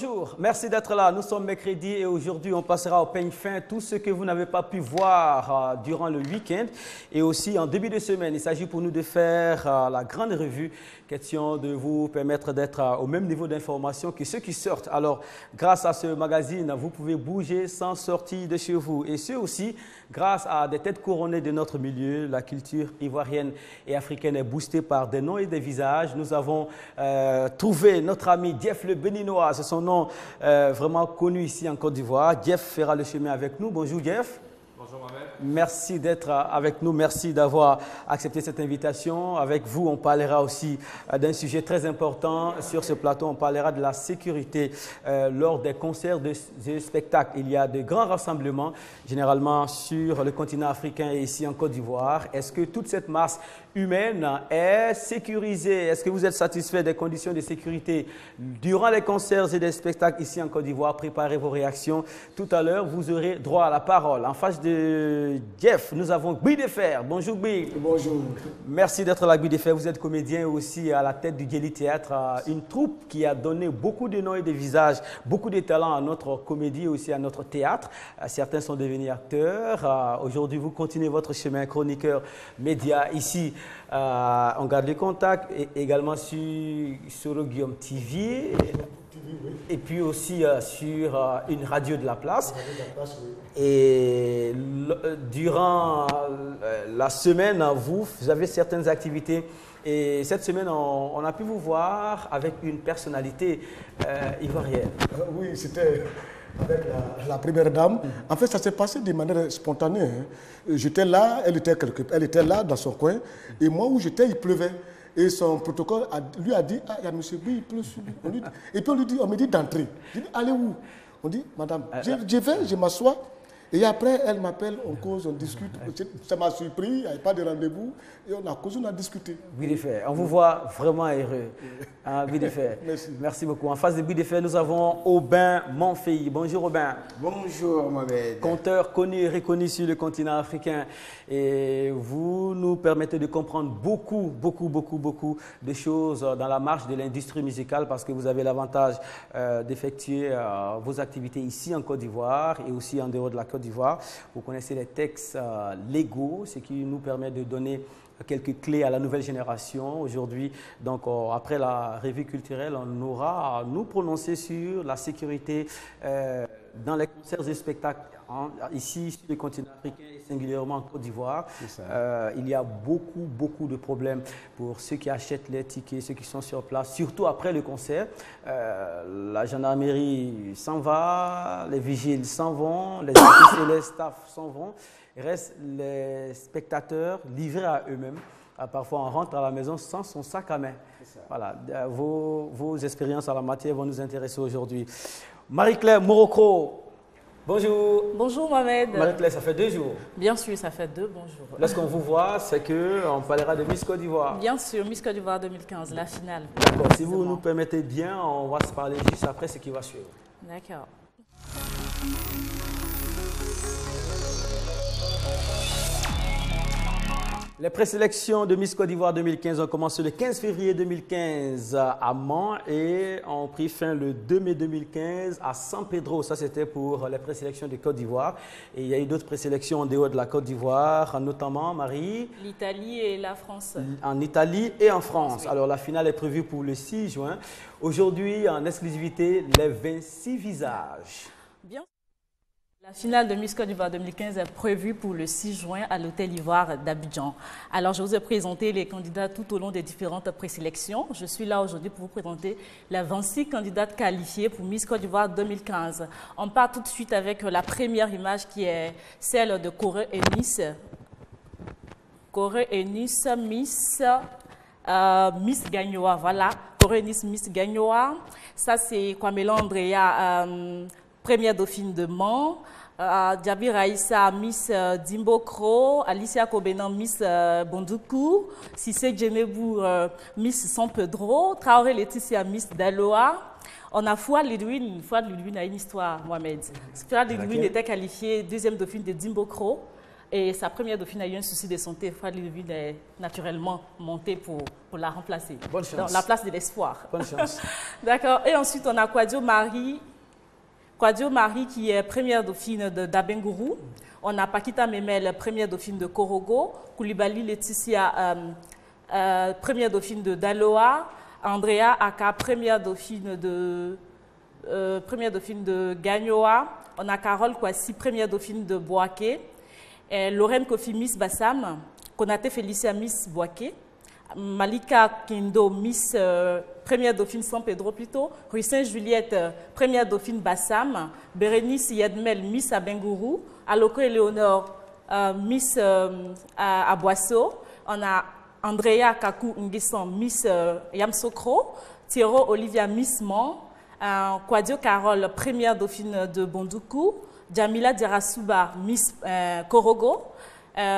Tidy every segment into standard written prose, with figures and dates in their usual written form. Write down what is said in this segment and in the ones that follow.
bonjour, merci d'être là. Nous sommes mercredi et aujourd'hui on passera au peigne fin tout ce que vous n'avez pas pu voir durant le week-end et aussi en début de semaine. Il s'agit pour nous de faire la grande revue, question de vous permettre d'être au même niveau d'information que ceux qui sortent. Alors, grâce à ce magazine, vous pouvez bouger sans sortir de chez vous et ce aussi grâce à des têtes couronnées de notre milieu. La culture ivoirienne et africaine est boostée par des noms et des visages. Nous avons trouvé notre ami Jeff le Béninois, c'est son nom vraiment connu ici en Côte d'Ivoire. Jeff fera le chemin avec nous. Bonjour Jeff. Bonjour Mohamed. Merci d'être avec nous, merci d'avoir accepté cette invitation. Avec vous, on parlera aussi d'un sujet très important sur ce plateau. On parlera de la sécurité lors des concerts, des spectacles. Il y a de grands rassemblements, généralement sur le continent africain et ici en Côte d'Ivoire. Est-ce que toute cette masse humaine est sécurisée? Est-ce que vous êtes satisfait des conditions de sécurité durant les concerts et des spectacles ici en Côte d'Ivoire? Préparez vos réactions. Tout à l'heure, vous aurez droit à la parole. En face de Jeff, nous avons Guy Defer. Bonjour Guy. Bonjour. Merci d'être là Guy Defer. Vous êtes comédien aussi à la tête du Djeli Théâtre, une troupe qui a donné beaucoup de noms et de visages, beaucoup de talents à notre comédie et aussi à notre théâtre. Certains sont devenus acteurs. Aujourd'hui, vous continuez votre chemin chroniqueur média ici. On garde les contacts et également sur Guillaume TV. Et puis aussi sur une radio de la place. Et durant la semaine, vous avez certaines activités. Et cette semaine, on a pu vous voir avec une personnalité ivoirienne. Oui, c'était avec la première dame. En fait, ça s'est passé de manière spontanée. Hein. J'étais là, elle était là dans son coin. Et moi, où j'étais, il pleuvait. Et son protocole lui a dit, ah, il y a M. B, il pleut sur lui. Et puis on me dit d'entrer. Je dis, allez où? On dit, madame, je vais, je m'assois. Et après, elle m'appelle, on cause, on discute. Ça m'a surpris, il n'y avait pas de rendez-vous. Et on a causé, on a discuté. Guy Defer, on vous voit vraiment heureux. Hein, Guy Defer. Merci. Merci beaucoup. En face de Guy Defer, nous avons Aubin Monfey. Bonjour Aubin. Bonjour Mohamed. Conteur connu et reconnu sur le continent africain. Et vous nous permettez de comprendre beaucoup de choses dans la marche de l'industrie musicale parce que vous avez l'avantage d'effectuer vos activités ici en Côte d'Ivoire et aussi en dehors de la Côte d'Ivoire. Vous connaissez les textes légaux, ce qui nous permet de donner quelques clés à la nouvelle génération. Aujourd'hui, donc après la revue culturelle, on aura à nous prononcer sur la sécurité dans les concerts et spectacles ici sur le continent africain et singulièrement en Côte d'Ivoire. Il y a beaucoup de problèmes pour ceux qui achètent les tickets, ceux qui sont sur place, surtout après le concert. La gendarmerie s'en va, les vigiles s'en vont, les artistes et les staffs s'en vont. Il reste les spectateurs livrés à eux-mêmes. Parfois, on rentre à la maison sans son sac à main. Voilà, vos expériences en la matière vont nous intéresser aujourd'hui. Marie-Claire Morocco, bonjour. Bonjour Mohamed. Marie-Claire, ça fait 2 jours. Bien sûr, ça fait 2 bons jours. Lorsqu'on vous voit, c'est qu'on parlera de Miss Côte d'Ivoire. Bien sûr, Miss Côte d'Ivoire 2015, la finale. D'accord, si vous nous permettez bien, on va se parler juste après ce qui va suivre. D'accord. Les présélections de Miss Côte d'Ivoire 2015 ont commencé le 15 février 2015 à Mans et ont pris fin le 2 mai 2015 à San Pedro. Ça, c'était pour les présélections de Côte d'Ivoire. Et il y a eu d'autres présélections en dehors de la Côte d'Ivoire, notamment, Marie? L'Italie et la France. En Italie et en France. Oui. Alors, la finale est prévue pour le 6 juin. Aujourd'hui, en exclusivité, les 26 visages. Bien. La finale de Miss Côte d'Ivoire 2015 est prévue pour le 6 juin à l'Hôtel Ivoire d'Abidjan. Alors, je vous ai présenté les candidats tout au long des différentes présélections. Je suis là aujourd'hui pour vous présenter les 26 candidates qualifiées pour Miss Côte d'Ivoire 2015. On part tout de suite avec la première image qui est celle de Corée Eunice. Corée Eunice, Miss Gagnoa, voilà. Corée Eunice, Miss Gagnoa. Ça, c'est Kwamela Andrea, première dauphine de Mans. Diaby Raïssa, Miss Dimbokro, Alicia Kobenan, Miss Bonduku, Cissé Djenebou, Miss San Pedro, Traoré Laetitia, Miss Daloa. On a Fouad Lidwin. Fouad Lidwin a une histoire, Mohamed. Fouad Lidwin était qualifiée deuxième dauphine de Dimbokro. Et sa première dauphine a eu un souci de santé. Fadi Levine est naturellement montée pour la remplacer. Bonne chance. Dans la place de l'espoir. Bonne chance. D'accord. Et ensuite, on a Kwadio Marie qui est première dauphine d'Abengourou. On a Pakita Memel, première dauphine de Korogo. Koulibaly Laetitia, première dauphine de Daloa. Andrea Aka, première dauphine de Gagnoa. On a Carole Kwasi, première dauphine de Boaké. Lorraine Kofi, Miss Bassam. Konate Félicia, Miss Boaké. Malika Kindo, Miss première dauphine San Pedro plutôt. Ruissin Juliette, première dauphine Bassam. Bérénice Yedmel, Miss Abengourou. Aloko Eleonore, Miss à Boisseau. On a Andrea Kakou Nguessan, Miss Yamsokro. Thierry Olivia, Miss Man. Kwadio Carole, première dauphine de Bondoukou. Jamila Dirasuba, Miss Korogo.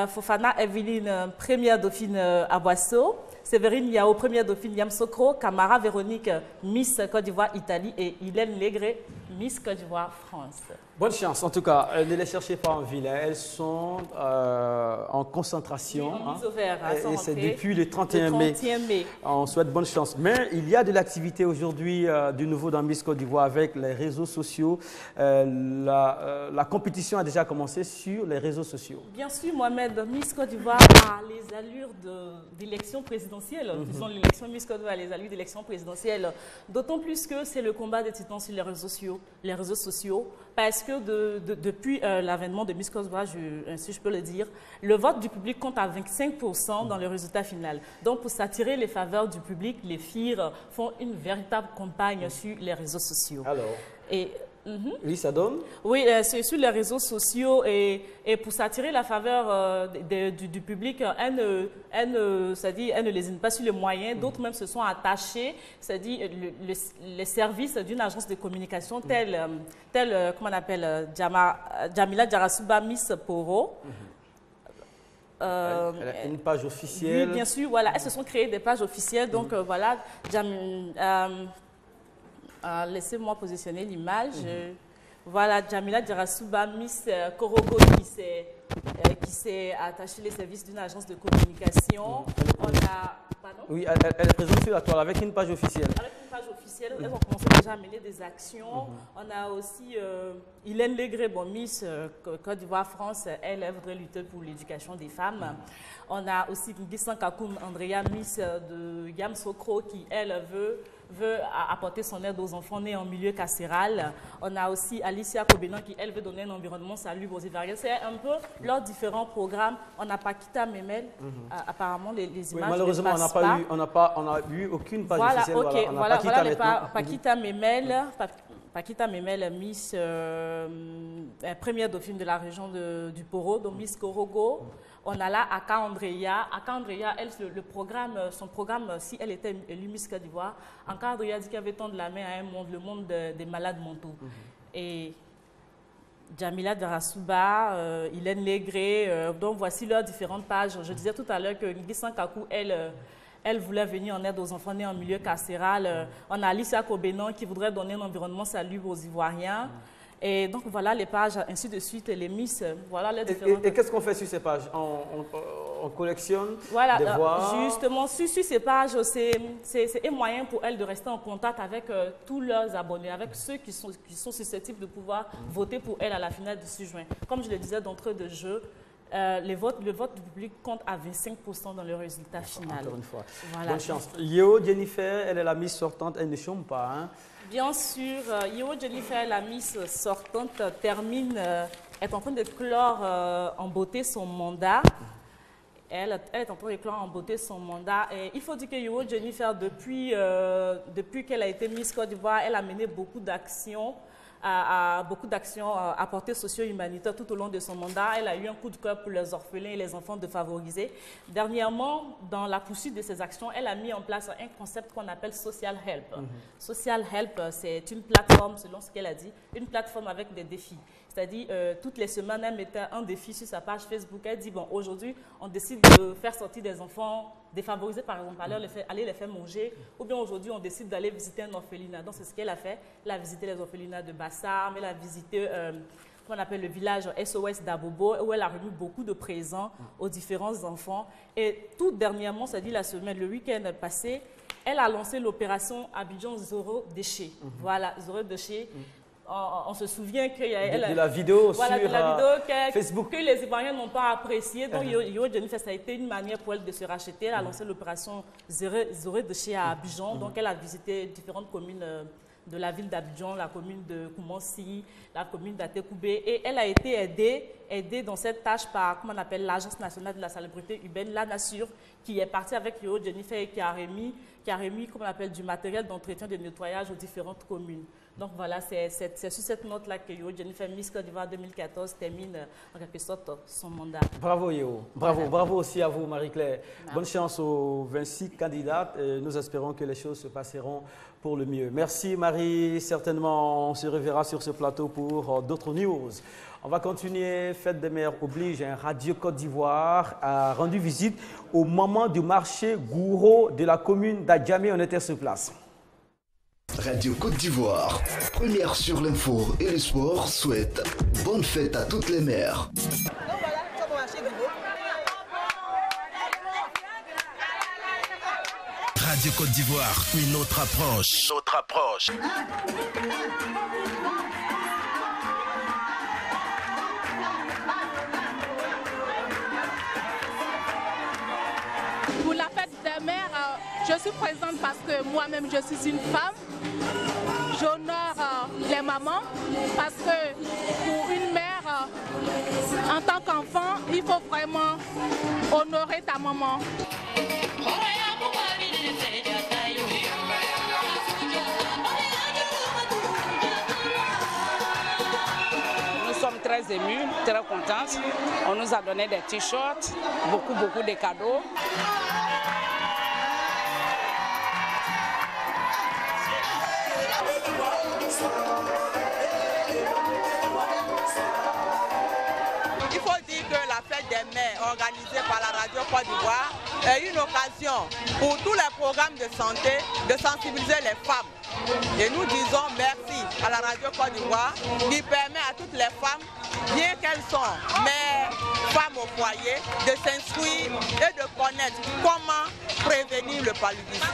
Fofana Evelyne, première dauphine à Boisseau. Séverine Yao, première dauphine Yamsokro. Camara Véronique, Miss Côte d'Ivoire Italie. Et Hélène Légré, Miss Côte d'Ivoire France. Bonne chance, en tout cas. Ne les cherchez pas en ville. Elles sont en concentration. Oui, en mise au vert, et c'est depuis le 31 mai. On souhaite bonne chance. Mais il y a de l'activité aujourd'hui du nouveau dans Miss Côte d'Ivoire avec les réseaux sociaux. La compétition a déjà commencé sur les réseaux sociaux. Bien sûr, Mohamed, Miss Côte d'Ivoire a les allures d'élection présidentielle. Disons l'élection Miss Côte d'Ivoire a les allures d'élection présidentielle. D'autant plus que c'est le combat des titans sur les réseaux sociaux. Parce que depuis l'avènement de Miss Côte d'Ivoire, si je peux le dire, le vote du public compte à 25% dans le résultat final. Donc, pour s'attirer les faveurs du public, les filles font une véritable campagne sur les réseaux sociaux. Alors, oui, ça donne? Oui, c'est sur les réseaux sociaux et pour s'attirer la faveur du public, elles ne lésinent pas sur les moyens. D'autres même se sont attachés, c'est-à-dire les services d'une agence de communication telle comment on appelle, Jamila Dirasuba, Miss Poro. Elle a une page officielle. Oui, bien sûr, voilà. Elles se sont créées des pages officielles. Donc, voilà, laissez-moi positionner l'image. Voilà, Jamila Dirasuba, Miss Korogo qui s'est attachée les services d'une agence de communication. On a... Pardon? Oui, elle est présente sur la toile avec une page officielle. Avec une page officielle, elles ont commencé déjà à mener des actions. On a aussi Hélène Légré, Miss Côte d'Ivoire France, elle voudrait lutter pour l'éducation des femmes. On a aussi Nguessan Kakoum Andrea, Miss de Yamsokro, qui elle veut apporter son aide aux enfants nés en milieu carcéral. On a aussi Alicia Kobenan qui, elle, veut donner un environnement salubre aux Ivoiriens. C'est un peu leurs différents programmes. On n'a pas Pakita Memel. Apparemment, les images oui, malheureusement, on n'a eu aucune page voilà, officielle. Okay, voilà, Pakita Memel. Pakita Memel, Miss première dauphine de la région du Poro, donc Miss Korogo. On a là Aka Andrea. Aka Andrea, elle, son programme, si elle était élue Miss Côte d'Ivoire, Aka Andrea dit qu'elle veut tendre la main à un monde, le monde des malades mentaux. Et Jamila Dirasuba, Hélène Légré, donc voici leurs différentes pages. Je disais tout à l'heure que Nguessan Kakou, elle voulait venir en aide aux enfants nés en milieu carcéral. On a Alicia Kobenan qui voudrait donner un environnement salubre aux Ivoiriens. Et donc voilà les pages, ainsi de suite, les Miss, voilà les différentes... Et qu'est-ce qu'on fait sur ces pages? On collectionne voilà, des voix? Justement, sur ces pages, c'est un moyen pour elles de rester en contact avec tous leurs abonnés, avec ceux qui sont susceptibles de pouvoir voter pour elles à la finale du 6 juin. Comme je le disais d'entrée de jeu, le vote du public compte à 25% dans le résultat final. Encore une fois. Voilà. Bonne chance. Yeo Jennifer, elle est la Miss sortante, elle ne chôme pas. Hein? Bien sûr, Yeo Jennifer, la Miss sortante, est en train de clore en beauté son mandat. Elle est en train de clore en beauté son mandat. Et il faut dire que Yeo Jennifer, depuis qu'elle a été Miss Côte d'Ivoire, elle a mené beaucoup d'actions à portée socio-humanitaire tout au long de son mandat. Elle a eu un coup de cœur pour les orphelins et les enfants défavorisés. Dernièrement, dans la poursuite de ces actions, elle a mis en place un concept qu'on appelle Social Help. Social Help, c'est une plateforme, selon ce qu'elle a dit, une plateforme avec des défis. C'est-à-dire, toutes les semaines, elle mettait un défi sur sa page Facebook. Elle dit, bon, aujourd'hui, on décide de faire sortir des enfants défavorisés, par exemple, aller les faire manger. Ou bien aujourd'hui, on décide d'aller visiter un orphelinat. Donc, c'est ce qu'elle a fait. Elle a visité les orphelinats de Bassam, elle a visité qu'on appelle le village SOS d'Abobo, où elle a remis beaucoup de présents aux différents enfants. Et tout dernièrement, c'est-à-dire la semaine, le week-end passé, elle a lancé l'opération Abidjan Zéro Déchet. Voilà, Zéro Déchet. On se souvient qu'il y a de la vidéo voilà, sur de la vidéo Facebook. Que les Ivoiriens n'ont pas apprécié. Donc, Yo Jennifer, ça a été une manière pour elle de se racheter. Elle a lancé l'opération Zéro Déchet à Abidjan. Donc, elle a visité différentes communes de la ville d'Abidjan, la commune de Koumansi, la commune d'Atekoubé. Et elle a été aidée dans cette tâche par, comment on appelle, l'Agence nationale de la salubrité urbaine, la NASUR, qui est partie avec Yo Jennifer et qui a remis, comment on appelle, du matériel d'entretien de nettoyage aux différentes communes. Donc voilà, c'est sur cette note-là que Yo Jennifer Miss Côte d'Ivoire 2014 termine en quelque sorte son mandat. Bravo Yo, bravo, voilà. Bravo aussi à vous Marie-Claire. Bonne chance aux 26 candidates et nous espérons que les choses se passeront pour le mieux. Merci Marie, certainement on se reverra sur ce plateau pour d'autres news. On va continuer, Fête des Mères oblige, Radio Côte d'Ivoire a rendu visite au moment du marché Gouro de la commune d'Adjamé, on était sur place. Radio Côte d'Ivoire, première sur l'info et le sport, souhaite bonne fête à toutes les mères. Radio Côte d'Ivoire, une autre approche. Notre approche. Pour la fête des mères, je suis présente parce que moi-même je suis une femme. J'honore les mamans parce que pour une mère, en tant qu'enfant, il faut vraiment honorer ta maman. Nous sommes très émus, très contentes. On nous a donné des t-shirts, beaucoup de cadeaux. Il faut dire que la fête des mères organisée par la Radio Côte d'Ivoire est une occasion pour tous les programmes de santé de sensibiliser les femmes. Et nous disons merci à la Radio Côte d'Ivoire qui permet à toutes les femmes, bien qu'elles sont mères, femmes au foyer, de s'instruire et de connaître comment prévenir le paludisme.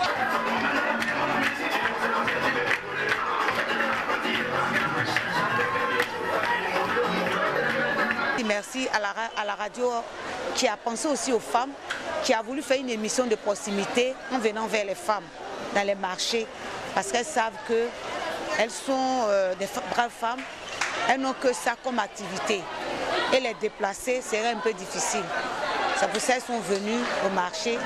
Merci à la radio qui a pensé aussi aux femmes, qui a voulu faire une émission de proximité en venant vers les femmes dans les marchés, parce qu'elles savent qu'elles sont des braves femmes, elles n'ont que ça comme activité. Et les déplacer serait un peu difficile. C'est pour ça qu'elles sont venues au marché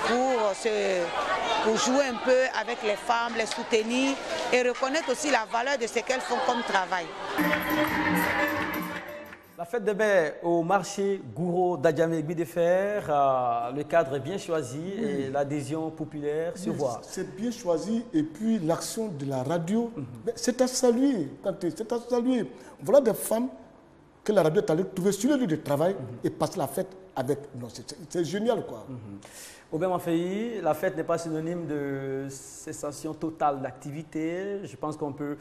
pour jouer un peu avec les femmes, les soutenir et reconnaître aussi la valeur de ce qu'elles font comme travail. La fête des mères au marché Gouro d'Adjamé Guy-de-Fer, le cadre est bien choisi et l'adhésion populaire se voit. C'est bien choisi et puis l'action de la radio, c'est à saluer. C'est à saluer. Voilà des femmes que la radio est allée trouver sur le lieu de travail et passer la fête avec. C'est génial quoi. Aubin Manfei, la fête n'est pas synonyme de cessation totale d'activité. Je pense qu'on peut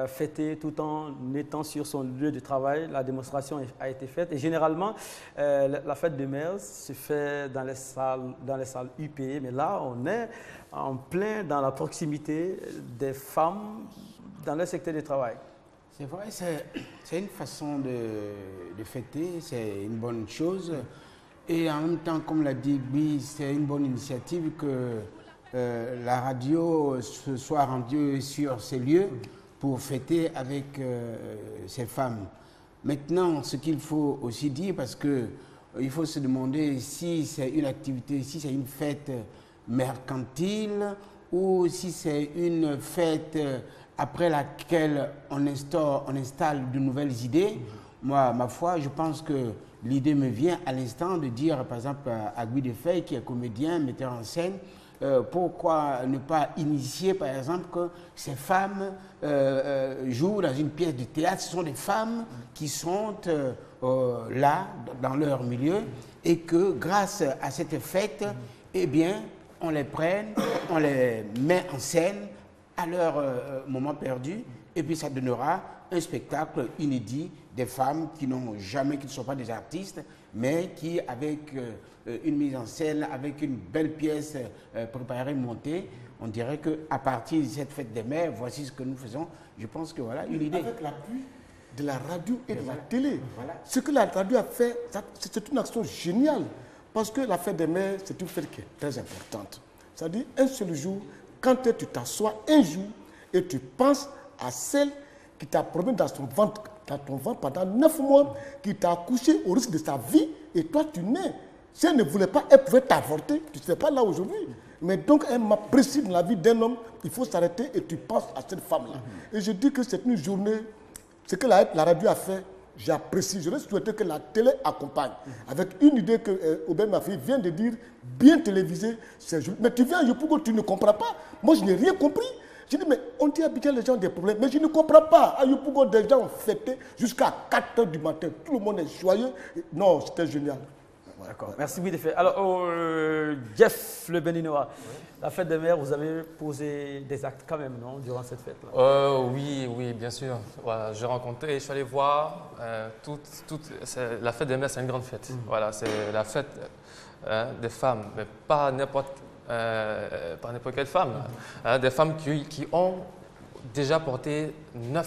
fêter tout en étant sur son lieu de travail. La démonstration a été faite. Et généralement, la fête de mères se fait dans les salles UPE. Mais là, on est en plein dans la proximité des femmes dans le secteur du travail. C'est vrai, c'est une façon de fêter, c'est une bonne chose. Et en même temps, comme l'a dit Guy, c'est une bonne initiative que la radio se soit rendue sur ces lieux pour fêter avec ces femmes. Maintenant, ce qu'il faut aussi dire, parce qu'il faut se demander si c'est une activité, si c'est une fête mercantile ou si c'est une fête après laquelle on installe de nouvelles idées. Moi, ma foi, je pense que l'idée me vient à l'instant de dire, par exemple, à Guy Defey, qui est comédien, metteur en scène, pourquoi ne pas initier, par exemple, que ces femmes jouent dans une pièce de théâtre. Ce sont des femmes qui sont là, dans leur milieu, et que grâce à cette fête, eh bien, on les prenne, on les met en scène à leur moment perdu, et puis ça donnera un spectacle inédit des femmes qui n'ont jamais, qui ne sont pas des artistes, mais qui, avec une mise en scène, avec une belle pièce préparée, montée, on dirait qu'à partir de cette fête des mères, voici ce que nous faisons. Je pense que voilà une idée. Avec l'appui de la radio et de la télé. Voilà. Ce que la radio a fait, c'est une action géniale. Parce que la fête des mères, c'est une fête qui est très importante. C'est-à-dire, un seul jour, quand tu t'assois un jour et tu penses à celle qui t'a promis dans ton ventre pendant 9 mois, qui t'a accouché au risque de sa vie, et toi tu nais. Si elle ne voulait pas, elle pouvait t'avorter. Tu ne serais pas là aujourd'hui. Mais donc, un moment précis dans la vie d'un homme, il faut s'arrêter et tu penses à cette femme-là. Et je dis que c'est une journée, ce que la radio a fait, j'apprécie. Je souhaite que la télé accompagne. Avec une idée que Aubin, ma fille, vient de dire, bien télévisée. Mais tu viens à Yopougon, tu ne comprends pas. Moi, je n'ai rien compris. Je dis, mais on dit à Abidjan, les gens ont des problèmes. Mais je ne comprends pas. À Yopougon, des gens ont fêté jusqu'à 4 h du matin. Tout le monde est joyeux. Non, c'était génial. D'accord, merci beaucoup de faire. Alors, Jeff le Béninois, la fête des mères, vous avez posé des actes quand même, non, durant cette fête-là? Oui, bien sûr. Voilà, j'ai rencontré, je suis allé voir, la fête des mères, c'est une grande fête. Voilà, c'est la fête des femmes, mais pas n'importe quelle femme. Des femmes qui ont déjà porté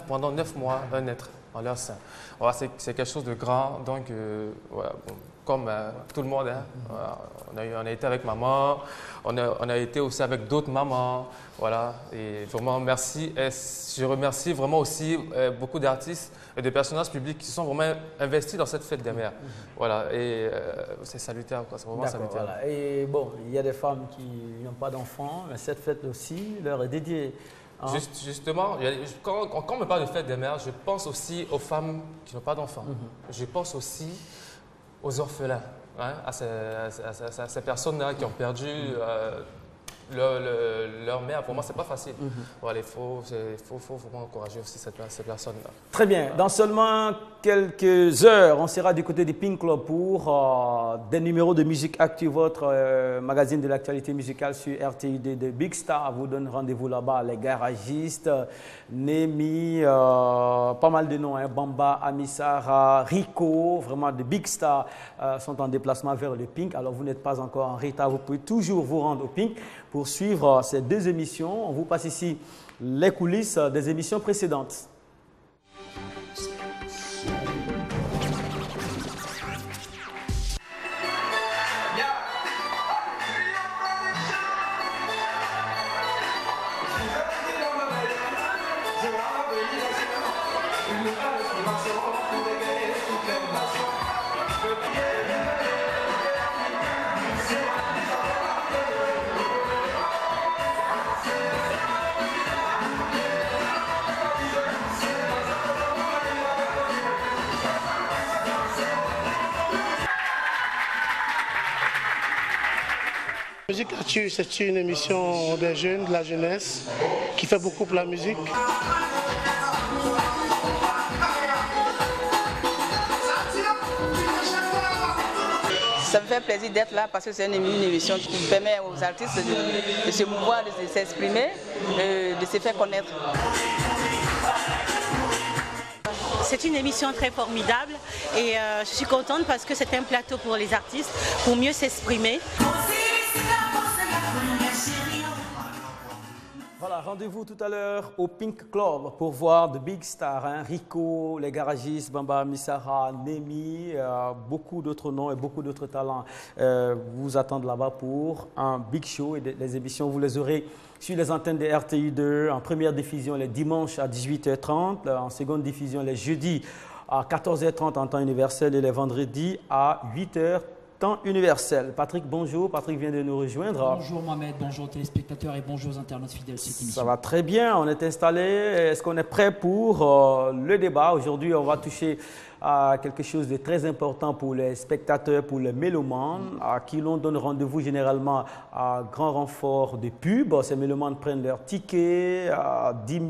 pendant 9 mois un être en leur sein. Voilà, c'est quelque chose de grand, donc voilà, bon, comme tout le monde, voilà, on a été avec maman, on a été aussi avec d'autres mamans, voilà, et vraiment merci. Et je remercie vraiment aussi beaucoup d'artistes et de personnages publics qui sont vraiment investis dans cette fête des mères. Voilà, et c'est salutaire, c'est vraiment salutaire. Voilà. Et bon, il y a des femmes qui n'ont pas d'enfants, mais cette fête aussi leur est dédiée. Hein? Justement, quand on me parle de fête des mères, je pense aussi aux femmes qui n'ont pas d'enfants. Je pense aussi aux orphelins, hein, à ces personnes-là qui ont perdu leur mère. Pour moi, ce n'est pas facile. Voilà, il faut vraiment encourager aussi ces personnes-là. Très bien. Dans seulement quelques heures, on sera du côté du Pink Club pour des numéros de Musique Actu, votre magazine de l'actualité musicale sur RTID de Big Star. Vous donne rendez-vous là-bas, les garagistes, Nemi, pas mal de noms, hein, Bamba, Amisara, Rico, vraiment de Big Star sont en déplacement vers le Pink. Alors vous n'êtes pas encore en retard, vous pouvez toujours vous rendre au Pink pour suivre ces 2 émissions. On vous passe ici les coulisses des émissions précédentes. Musique Actu, c'est une émission des jeunes, de la jeunesse, qui fait beaucoup pour la musique. Ça me fait plaisir d'être là parce que c'est une émission qui permet aux artistes de se mouvoir, de s'exprimer, de se faire connaître. C'est une émission très formidable et je suis contente parce que c'est un plateau pour les artistes pour mieux s'exprimer. Voilà, rendez-vous tout à l'heure au Pink Club pour voir de Big Stars, hein, Rico, les garagistes, Bamba, Misara, Nemi, beaucoup d'autres noms et beaucoup d'autres talents vous attendent là-bas pour un big show et les émissions, vous les aurez sur les antennes de RTI2, en première diffusion les dimanches à 18h30, en seconde diffusion les jeudis à 14h30 en temps universel et les vendredis à 8h temps universel. Patrick, bonjour. Patrick vient de nous rejoindre. Bonjour Mohamed, bonjour aux téléspectateurs et bonjour aux internautes fidèles de cette émission. Ça va très bien, on est installé. Est-ce qu'on est prêt pour le débat? Aujourd'hui, on va toucher à quelque chose de très important pour les spectateurs, pour les mélomanes, à qui l'on donne rendez-vous généralement à grand renfort de pub. Ces mélomanes prennent leur ticket à 10 000,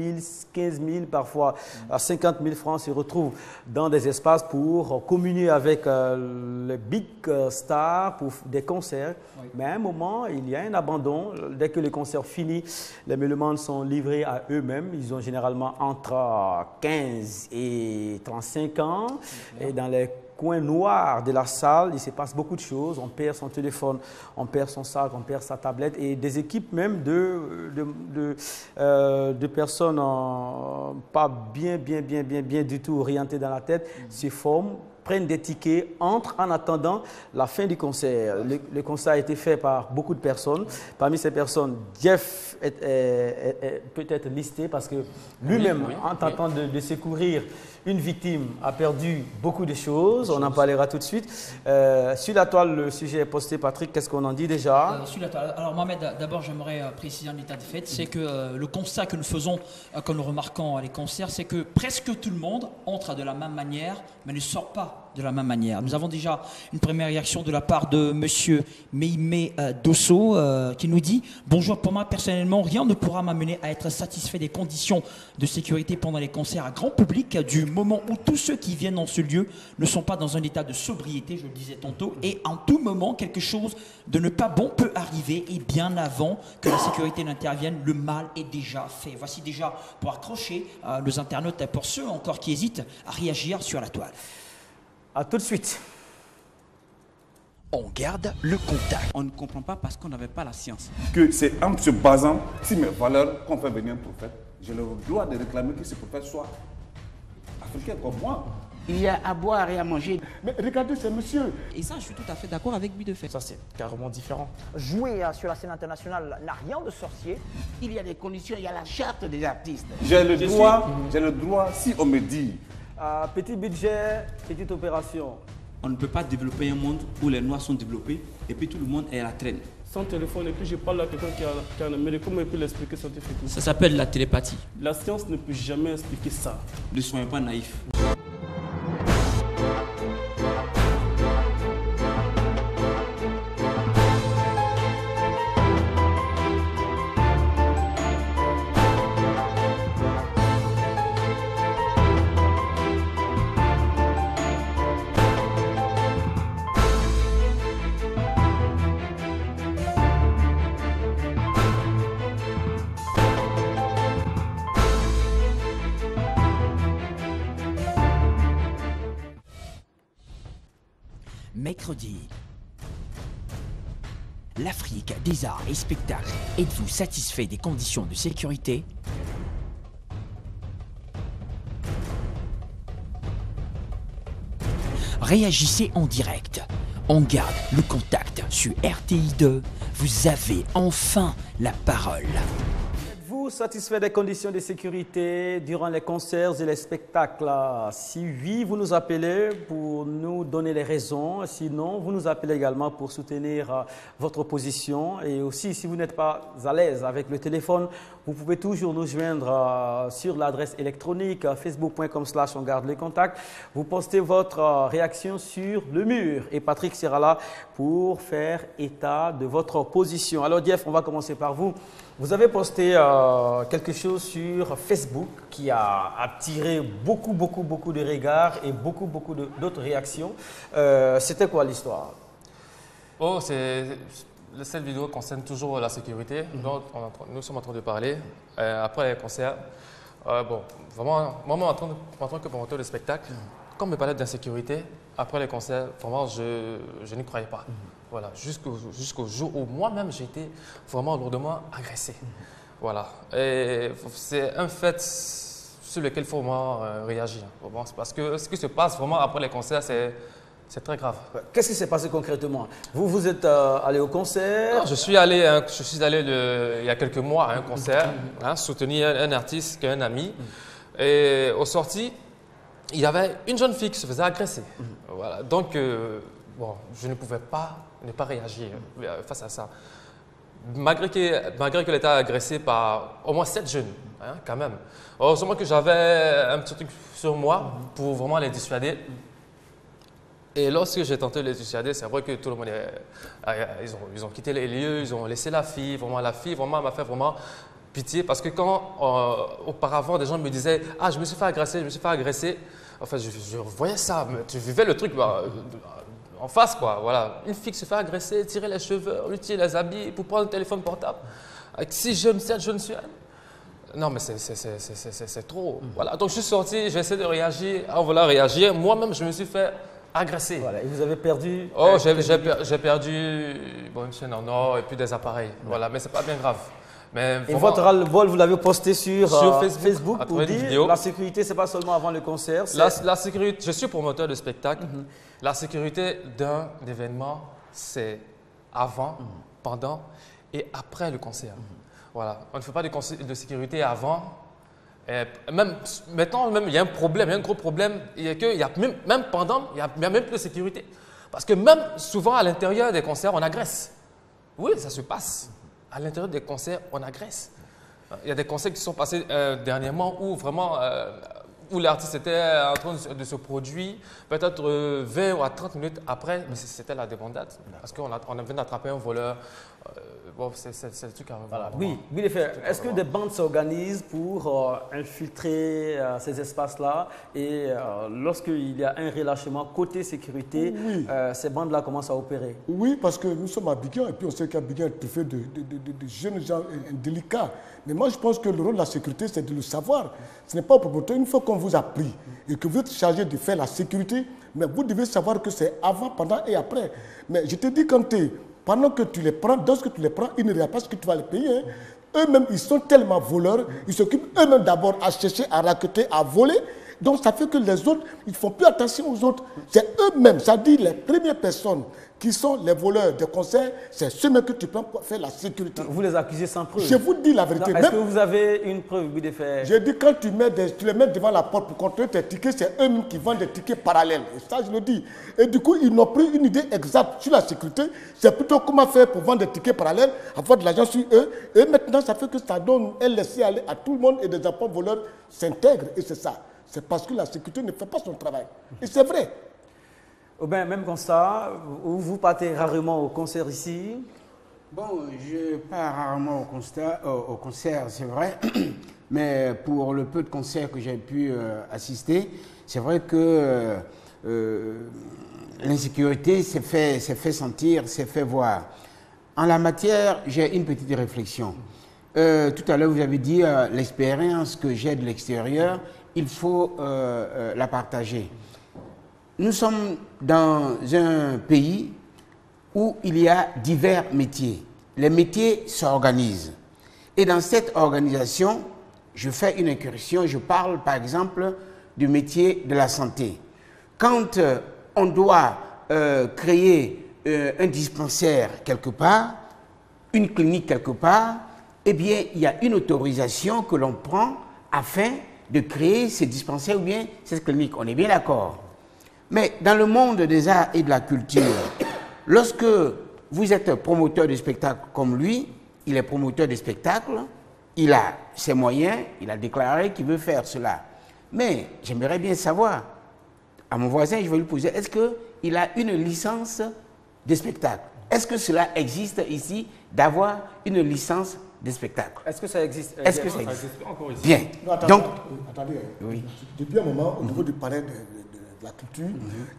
15 000, parfois à 50 000 francs, se retrouvent dans des espaces pour communier avec les big stars pour des concerts. Oui. Mais à un moment, il y a un abandon. Dès que le concert finit, les mélomanes sont livrés à eux-mêmes. Ils ont généralement entre 15 et 35 ans. Et dans les coins noirs de la salle, il se passe beaucoup de choses. On perd son téléphone, on perd son sac, on perd sa tablette. Et des équipes même de personnes pas bien du tout orientées dans la tête se forment, prennent des tickets, entrent en attendant la fin du concert. Le concert a été fait par beaucoup de personnes. Parmi ces personnes, Jeff peut être listé parce que lui-même, en tentant de secourir une victime, a perdu beaucoup de choses. On en parlera tout de suite. Sur la toile, le sujet est posté. Patrick, qu'est-ce qu'on en dit déjà? Sur la toile. Alors Mohamed, d'abord j'aimerais préciser un état de fait. C'est que le constat que nous faisons, que nous remarquons à les concerts, c'est que presque tout le monde entre de la même manière, mais ne sort pas de la même manière. Nous avons déjà une première réaction de la part de monsieur Meimé Dosso qui nous dit « Bonjour, pour moi personnellement, rien ne pourra m'amener à être satisfait des conditions de sécurité pendant les concerts à grand public du moment où tous ceux qui viennent dans ce lieu ne sont pas dans un état de sobriété, je le disais tantôt, et en tout moment, quelque chose de ne pas bon peut arriver et bien avant que la sécurité n'intervienne, le mal est déjà fait. » Voici déjà pour accrocher nos internautes, pour ceux encore qui hésitent à réagir sur la toile. A tout de suite. On garde le contact. On ne comprend pas parce qu'on n'avait pas la science. Que c'est en se basant sur mes valeurs qu'on fait venir un prophète. J'ai le droit de réclamer que ce prophète soit africain comme moi. Il y a à boire et à manger. Mais regardez, c'est monsieur. Et ça, je suis tout à fait d'accord avec lui de fait. Ça, c'est carrément différent. Jouer sur la scène internationale n'a rien de sorcier. Il y a des conditions, il y a la charte des artistes. J'ai le droit, si on me dit. Petit budget, petite opération. On ne peut pas développer un monde où les Noirs sont développés et puis tout le monde est à la traîne. Sans téléphone et puis je parle à quelqu'un qui a un Amérique, comment il peut l'expliquer scientifiquement? Ça s'appelle la télépathie. La science ne peut jamais expliquer ça. Ne soyons pas naïfs. Mercredi. L'Afrique des arts et spectacles. Êtes-vous satisfait des conditions de sécurité? Réagissez en direct. On garde le contact sur RTI2. Vous avez enfin la parole. Êtes-vous satisfait des conditions de sécurité durant les concerts et les spectacles? Si oui, vous nous appelez pour nous donner les raisons. Sinon, vous nous appelez également pour soutenir votre position. Et aussi, si vous n'êtes pas à l'aise avec le téléphone, vous pouvez toujours nous joindre sur l'adresse électronique facebook.com/on garde les contacts. Vous postez votre réaction sur le mur et Patrick sera là pour faire état de votre position. Alors Jeff, on va commencer par vous. Vous avez posté quelque chose sur Facebook qui a attiré beaucoup de regards et beaucoup d'autres réactions. C'était quoi l'histoire? Oh, cette vidéo concerne toujours la sécurité. Donc, nous sommes en train de parler. Après les concerts, bon, vraiment, moi, en tant que promoteur de spectacle, quand on me parlait d'insécurité, après les concerts, vraiment, je n'y croyais pas. Voilà, jusqu'au jour où moi-même, j'ai été vraiment lourdement agressé. Voilà. Et c'est un fait sur lequel il faut vraiment réagir. Parce que ce qui se passe vraiment après les concerts, c'est très grave. Qu'est-ce qui s'est passé concrètement? Vous êtes allé au concert? Non, je suis allé il y a quelques mois à un concert, soutenir un artiste, un ami. Et au sorti, il y avait une jeune fille qui se faisait agresser. Voilà. Donc, bon, je ne pouvais pas ne pas réagir face à ça. malgré qu'elle était agressée par au moins 7 jeunes, hein, quand même. Heureusement que j'avais un petit truc sur moi pour vraiment les dissuader. Et lorsque j'ai tenté de les dissuader, c'est vrai que tout le monde, ils ont quitté les lieux, ils ont laissé la fille vraiment m'a fait vraiment pitié parce que quand auparavant des gens me disaient « Ah, je me suis fait agresser », enfin, je voyais ça, mais tu vivais le truc en face, quoi. Voilà. Une fille qui se fait agresser, tirer les cheveux, lui tirer les habits pour prendre le téléphone portable. Avec 6 jeunes, 7 jeunes sur elle. Non, mais c'est trop. Voilà. Donc, je suis sorti, j'ai essayé de réagir. En voulant réagir, moi-même, je me suis fait agresser. Voilà. Et vous avez perdu... Oh, j'ai perdu une chaîne en or et puis des appareils. Voilà, mais ce n'est pas bien grave. Mais et votre ras-le-bol, vous l'avez posté sur Facebook pour dire la sécurité, ce n'est pas seulement avant le concert. La sécurité, je suis promoteur de spectacle. La sécurité d'un événement, c'est avant, pendant et après le concert. Voilà. On ne fait pas de sécurité avant. Et maintenant, il y a un problème, il y a un gros problème. Même pendant, il n'y a même plus de sécurité. Parce que même souvent à l'intérieur des concerts, on agresse. Oui, ça se passe. À l'intérieur des concerts, on agresse. Il y a des concerts qui sont passés dernièrement où vraiment, où l'artiste était en train de se produire, peut-être 20 ou 30 minutes après, mais c'était la débandade. Parce qu'on vient d'attraper un voleur. Bon, c'est le truc à revoir. Voilà. Oui, est-ce que des bandes s'organisent pour infiltrer ces espaces-là et lorsqu'il y a un relâchement côté sécurité, ces bandes-là commencent à opérer? Oui, parce que nous sommes à Abidjan et puis on sait qu'Abidjan est fait de jeunes gens délicats. Mais moi, je pense que le rôle de la sécurité, c'est de le savoir. Ce n'est pas au promoteur. Une fois qu'on vous a pris et que vous êtes chargé de faire la sécurité, mais vous devez savoir que c'est avant, pendant et après. Mais je te dis, pendant que tu les prends, lorsque tu les prends, ils ne regardent pas ce que tu vas les payer. Hein. Eux-mêmes, ils sont tellement voleurs, ils s'occupent eux-mêmes d'abord à chercher, à raqueter, à voler. Donc ça fait que les autres, ils ne font plus attention aux autres. C'est eux-mêmes, ça dit les premières personnes qui sont les voleurs des concerts, c'est ceux-mêmes que tu prends pour faire la sécurité. Vous les accusez sans preuve? Je vous dis la vérité. Est-ce que vous avez une preuve de faire? Je dis quand tu les mets devant la porte pour contrôler tes tickets, c'est eux-mêmes qui vendent des tickets parallèles. Et ça, je le dis. Et du coup, ils n'ont pris une idée exacte sur la sécurité. C'est plutôt comment faire pour vendre des tickets parallèles, avoir de l'argent sur eux. Et maintenant, ça fait que ça donne un laisser-aller à tout le monde et des enfants voleurs s'intègrent. Et c'est ça. C'est parce que la sécurité ne fait pas son travail. Et c'est vrai. Bien, même constat, vous partez rarement au concert ici? Bon, je pars rarement au concert, c'est vrai. Mais pour le peu de concerts que j'ai pu assister, c'est vrai que l'insécurité s'est fait sentir, s'est fait voir. En la matière, j'ai une petite réflexion. Tout à l'heure, vous avez dit l'expérience que j'ai de l'extérieur, il faut la partager. Nous sommes dans un pays où il y a divers métiers. Les métiers s'organisent. Et dans cette organisation, je fais une incursion, je parle par exemple du métier de la santé. Quand on doit créer un dispensaire quelque part, une clinique quelque part, eh bien, il y a une autorisation que l'on prend afin de créer ces dispensaires ou bien cette clinique. On est bien d'accord. Mais dans le monde des arts et de la culture, lorsque vous êtes promoteur de spectacle comme lui, il est promoteur de spectacle, il a ses moyens, il a déclaré qu'il veut faire cela. Mais j'aimerais bien savoir, à mon voisin, je vais lui poser, est-ce qu'il a une licence de spectacle? Est-ce que cela existe ici, d'avoir une licence de spectacle? Est-ce que ça existe? Est-ce que ça existe encore ici? Bien. Non, attendez. Oui. Depuis un moment, au niveau du palais de la culture,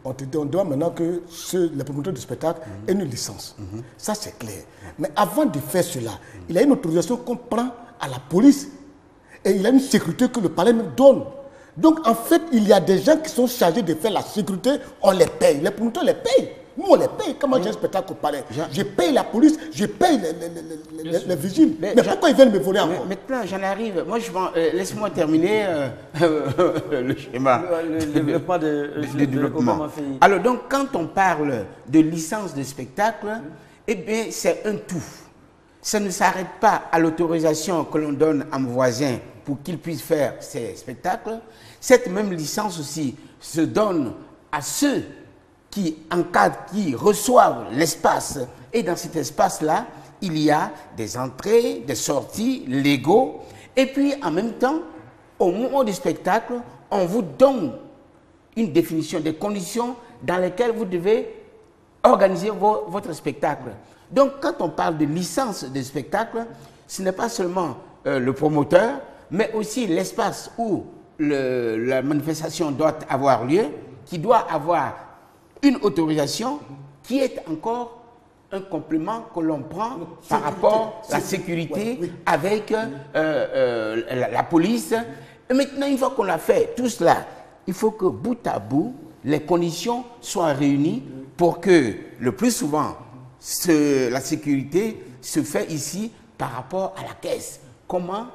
on doit maintenant que les promoteurs de spectacle aient une licence. Ça, c'est clair. Mais avant de faire cela, il y a une autorisation qu'on prend à la police et il y a une sécurité que le palais nous donne. Donc, en fait, il y a des gens qui sont chargés de faire la sécurité, on les paye. Les promoteurs les payent. Nous, on les paye. Quand moi j'ai un spectacle au palais, je paye la police, je paye les vigiles. Mais pourquoi ils viennent me voler encore? Maintenant, j'en arrive. Moi, laisse-moi terminer le schéma. Le développement de développement. Alors, donc, quand on parle de licence de spectacle, eh bien, c'est un tout. Ça ne s'arrête pas à l'autorisation que l'on donne à mon voisin pour qu'il puisse faire ses spectacles. Cette même licence aussi se donne à ceux qui encadrent, qui reçoivent l'espace. Et dans cet espace-là, il y a des entrées, des sorties légaux. Et puis, en même temps, au moment du spectacle, on vous donne une définition des conditions dans lesquelles vous devez organiser votre spectacle. Donc, quand on parle de licence de spectacle, ce n'est pas seulement le promoteur, mais aussi l'espace où la manifestation doit avoir lieu, qui doit avoir une autorisation qui est encore un complément que l'on prend par rapport à la sécurité avec la police. Et maintenant, une fois qu'on a fait tout cela, il faut que bout à bout, les conditions soient réunies pour que le plus souvent, la sécurité se fait ici par rapport à la caisse. Comment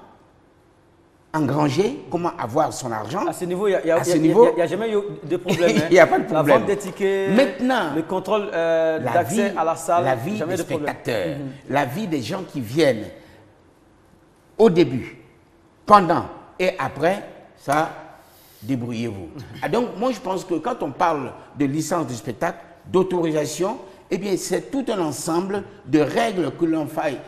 engranger, comment avoir son argent. À ce niveau, il n'y a jamais eu de problème. Il n'y a pas de problème. La vente des tickets, maintenant, le contrôle d'accès à la salle, la vie jamais des de problème. spectateurs, la vie des gens qui viennent au début, pendant et après, ça, débrouillez-vous. Donc, moi, je pense que quand on parle de licence du spectacle, d'autorisation, eh bien, c'est tout un ensemble de règles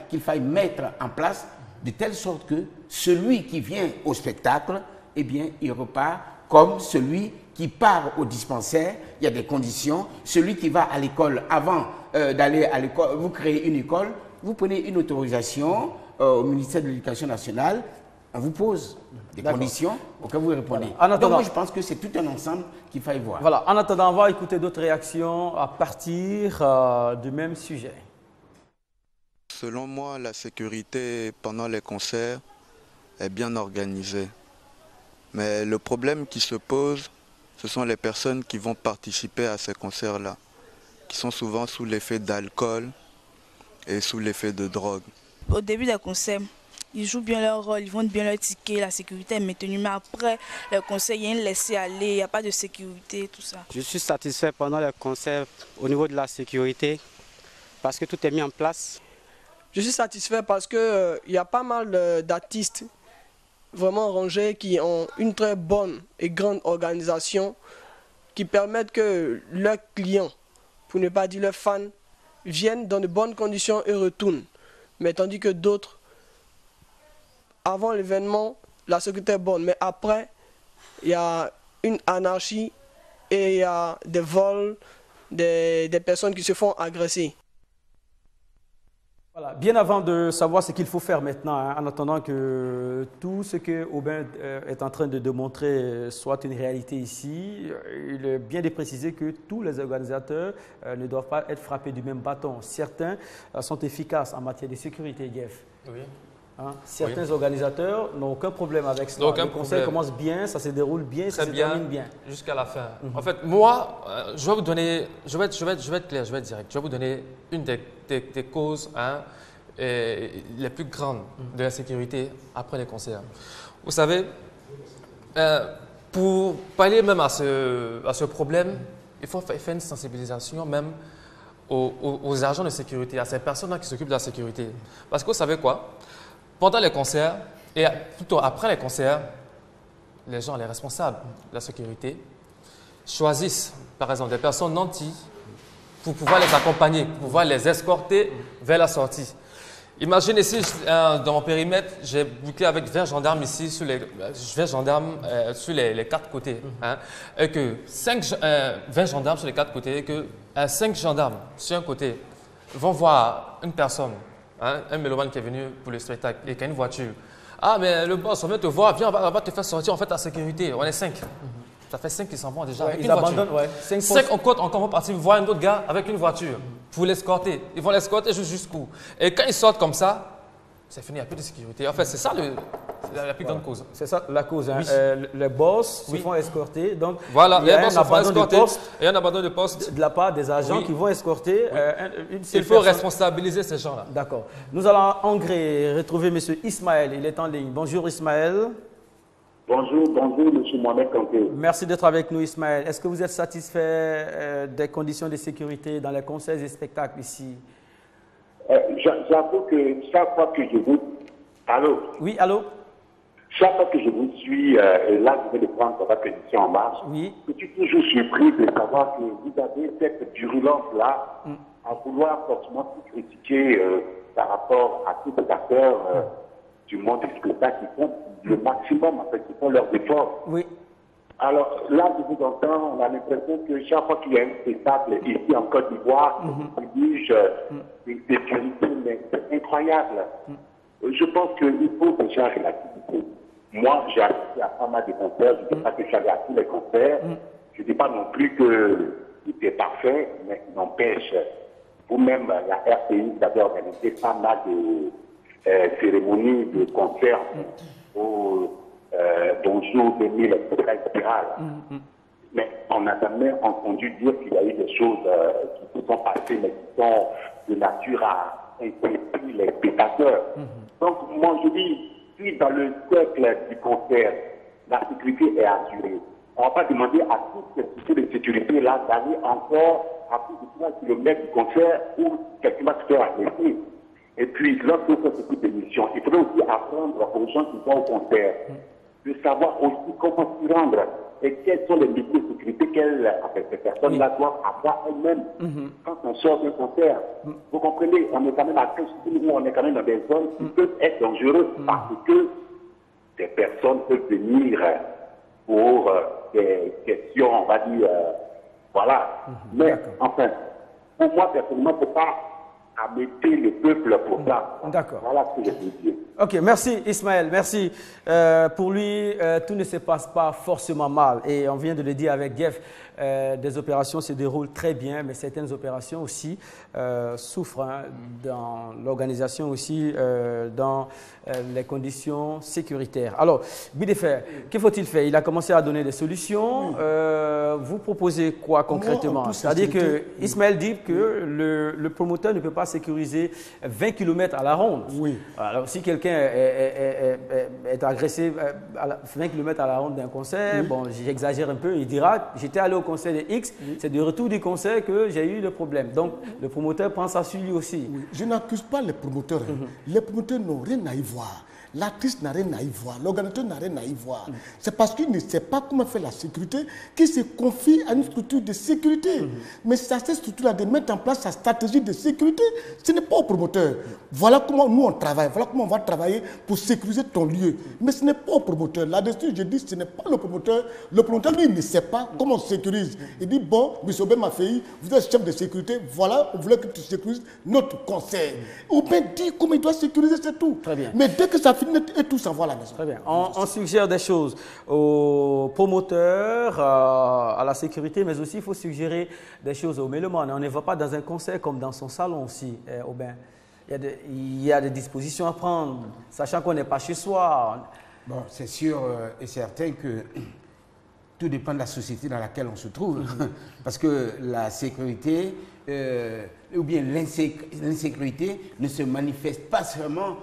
qu'il faille mettre en place de telle sorte que celui qui vient au spectacle, eh bien, il repart comme celui qui part au dispensaire. Il y a des conditions. Celui qui va à l'école, avant d'aller à l'école, vous créez une école, vous prenez une autorisation au ministère de l'Éducation nationale, on vous pose des conditions auxquelles vous répondez. Voilà. Donc moi, je pense que c'est tout un ensemble qu'il faille voir. Voilà. En attendant, on va écouter d'autres réactions à partir du même sujet. Selon moi, la sécurité pendant les concerts est bien organisée. Mais le problème qui se pose, ce sont les personnes qui vont participer à ces concerts-là, qui sont souvent sous l'effet d'alcool et sous l'effet de drogue. Au début des concerts, ils jouent bien leur rôle, ils vendent bien leur ticket, la sécurité est maintenue. Mais après le concert, il y a un laisser-aller, il n'y a pas de sécurité, tout ça. Je suis satisfait pendant les concerts au niveau de la sécurité parce que tout est mis en place. Je suis satisfait parce qu'il y a pas mal d'artistes vraiment rangés qui ont une très bonne et grande organisation qui permettent que leurs clients, pour ne pas dire leurs fans, viennent dans de bonnes conditions et retournent. Mais tandis que d'autres, avant l'événement, la sécurité est bonne, mais après, il y a une anarchie et il y a des vols, des personnes qui se font agresser. Voilà. Bien avant de savoir ce qu'il faut faire maintenant, hein, en attendant que tout ce que Aubin est en train de démontrer soit une réalité ici, il est bien de préciser que tous les organisateurs ne doivent pas être frappés du même bâton. Certains sont efficaces en matière de sécurité, Jeff. Oui. Hein? Certains organisateurs n'ont aucun problème avec cela. Le concert commence bien, ça se déroule bien, ça se termine bien. Jusqu'à la fin. En fait, moi, je vais vous donner, je vais être clair, je vais être direct. Je vais vous donner une des causes les plus grandes de la sécurité après les concerts. Vous savez, pour pallier même à ce problème, il faut faire une sensibilisation même aux agents de sécurité, à ces personnes qui s'occupent de la sécurité. Parce que vous savez quoi? Pendant les concerts, et plutôt après les concerts, les gens, les responsables de la sécurité, choisissent par exemple des personnes nantis pour pouvoir les accompagner, pour pouvoir les escorter vers la sortie. Imaginez ici, dans mon périmètre, j'ai bouclé avec 20 gendarmes ici, sur les 4 côtés. Hein, et que 20 gendarmes sur les 4 côtés, et que 5 gendarmes sur un côté vont voir une personne, hein, un mélomane qui est venu pour le spectacle et qui a une voiture. Ah, mais le boss, on vient te voir, viens, on va te faire sortir, en fait, la sécurité. On est 5. Ça fait 5 qui s'en vont déjà avec une voiture. 5 encore vont partir voir un autre gars avec une voiture pour l'escorter. Ils vont l'escorter jusqu'où. Et quand ils sortent comme ça, c'est fini, il n'y a plus de sécurité. En fait, c'est ça la plus grande cause. C'est ça la cause. Hein. Oui. Les boss se font escorter. Donc, voilà, les boss se font escorter. Il y a un abandon de poste. De la part des agents qui vont escorter une seule Il faut responsabiliser ces gens-là. D'accord. Nous allons en Hongrie retrouver M. Ismaël. Il est en ligne. Bonjour Ismaël. Bonjour, M. Mohamed Kanté. Merci d'être avec nous, Ismaël. Est-ce que vous êtes satisfait des conditions de sécurité dans les concerts et spectacles ici? J'avoue que chaque fois que je vous... Allô? Oui, allô? Chaque fois que je vous suis, et là, je vais prendre votre émission en marche. Oui. Je suis toujours surpris de savoir que vous avez cette virulence-là à vouloir forcément critiquer par rapport à tous les acteurs du monde du spectacle qui font le maximum, en fait, qui font leurs efforts. Oui. Alors là, je vous entends, on a l'impression que chaque fois qu'il y a un spectacle ici en Côte d'Ivoire, on exige une sécurité, mais c'est incroyable. Je pense qu'il faut déjà relativiser. Moi, j'ai assisté à pas mal de concerts, je ne dis pas que je suis allé à tous les concerts, je ne dis pas non plus que tout est parfait, mais il n'empêche, vous-même, la RPI, vous avez organisé pas mal de cérémonies, de concerts au Bonjour 2000, etc. Mais on n'a jamais entendu dire qu'il y a eu des choses qui se sont passées, mais qui sont de nature à inquiéter les spectateurs. Donc, moi, je dis, si dans le cercle du concert, la sécurité est assurée, on ne va pas demander à toutes ces structures de sécurité-là d'aller encore à plus de 3 km du concert où quelqu'un va se faire agresser. Et puis, lorsqu'on fait ce type d'émission, il faudrait aussi apprendre aux gens qui vont au concert de savoir aussi comment s'y rendre et quels sont les mesures de sécurité ces personnes-là doivent avoir elles-mêmes quand on sort d'un concert. Vous comprenez, on est quand même à 15 où on est quand même dans des zones qui peuvent être dangereuses parce que des personnes peuvent venir pour des questions, on va dire, voilà. Mais enfin, pour moi, personnellement, il ne faut pas amener le peuple pour ça. D'accord. Voilà ce que je veux dire. Ok, merci Ismaël, merci. Pour lui, tout ne se passe pas forcément mal. Et on vient de le dire avec Jeff, des opérations se déroulent très bien, mais certaines opérations aussi souffrent dans l'organisation aussi, dans les conditions sécuritaires. Alors, Bidefer, que faut-il faire? Il a commencé à donner des solutions. Vous proposez quoi concrètement? C'est-à-dire que Ismaël dit que le promoteur ne peut pas sécuriser 20 km à la ronde. Oui. Alors, si quelqu'un est agressé à 20 km à la ronde d'un concert, bon, j'exagère un peu, il dira, j'étais allé au concert de X, c'est du retour du concert que j'ai eu le problème. Donc, le promoteur prend ça sur lui aussi. Oui. Je n'accuse pas les promoteurs. Les promoteurs n'ont rien à y voir. L'artiste n'a rien à y voir, l'organisateur n'a rien à y voir. C'est parce qu'il ne sait pas comment faire la sécurité qu'il se confie à une structure de sécurité. Mais c'est à cette structure-là de mettre en place sa stratégie de sécurité. Ce n'est pas au promoteur. Voilà comment nous on travaille, voilà comment on va travailler pour sécuriser ton lieu. Mais ce n'est pas au promoteur. Là-dessus, je dis ce n'est pas le promoteur. Le promoteur, lui, il ne sait pas comment on sécurise. Il dit, bon, M. Obé Mafei, vous êtes chef de sécurité, voilà, on voulait que tu sécurises notre concert. Ou bien dis comment il doit sécuriser, c'est tout. Très bien. Mais dès que ça finit, et tout ça va à la maison. Très bien. On suggère des choses aux promoteurs, à la sécurité, mais aussi il faut suggérer des choses aux mélomanes. On ne va pas dans un concert comme dans son salon aussi, Aubin. Il y a des dispositions à prendre, sachant qu'on n'est pas chez soi. Bon, c'est sûr et certain que tout dépend de la société dans laquelle on se trouve. Parce que la sécurité ou bien l'insécurité ne se manifeste pas seulement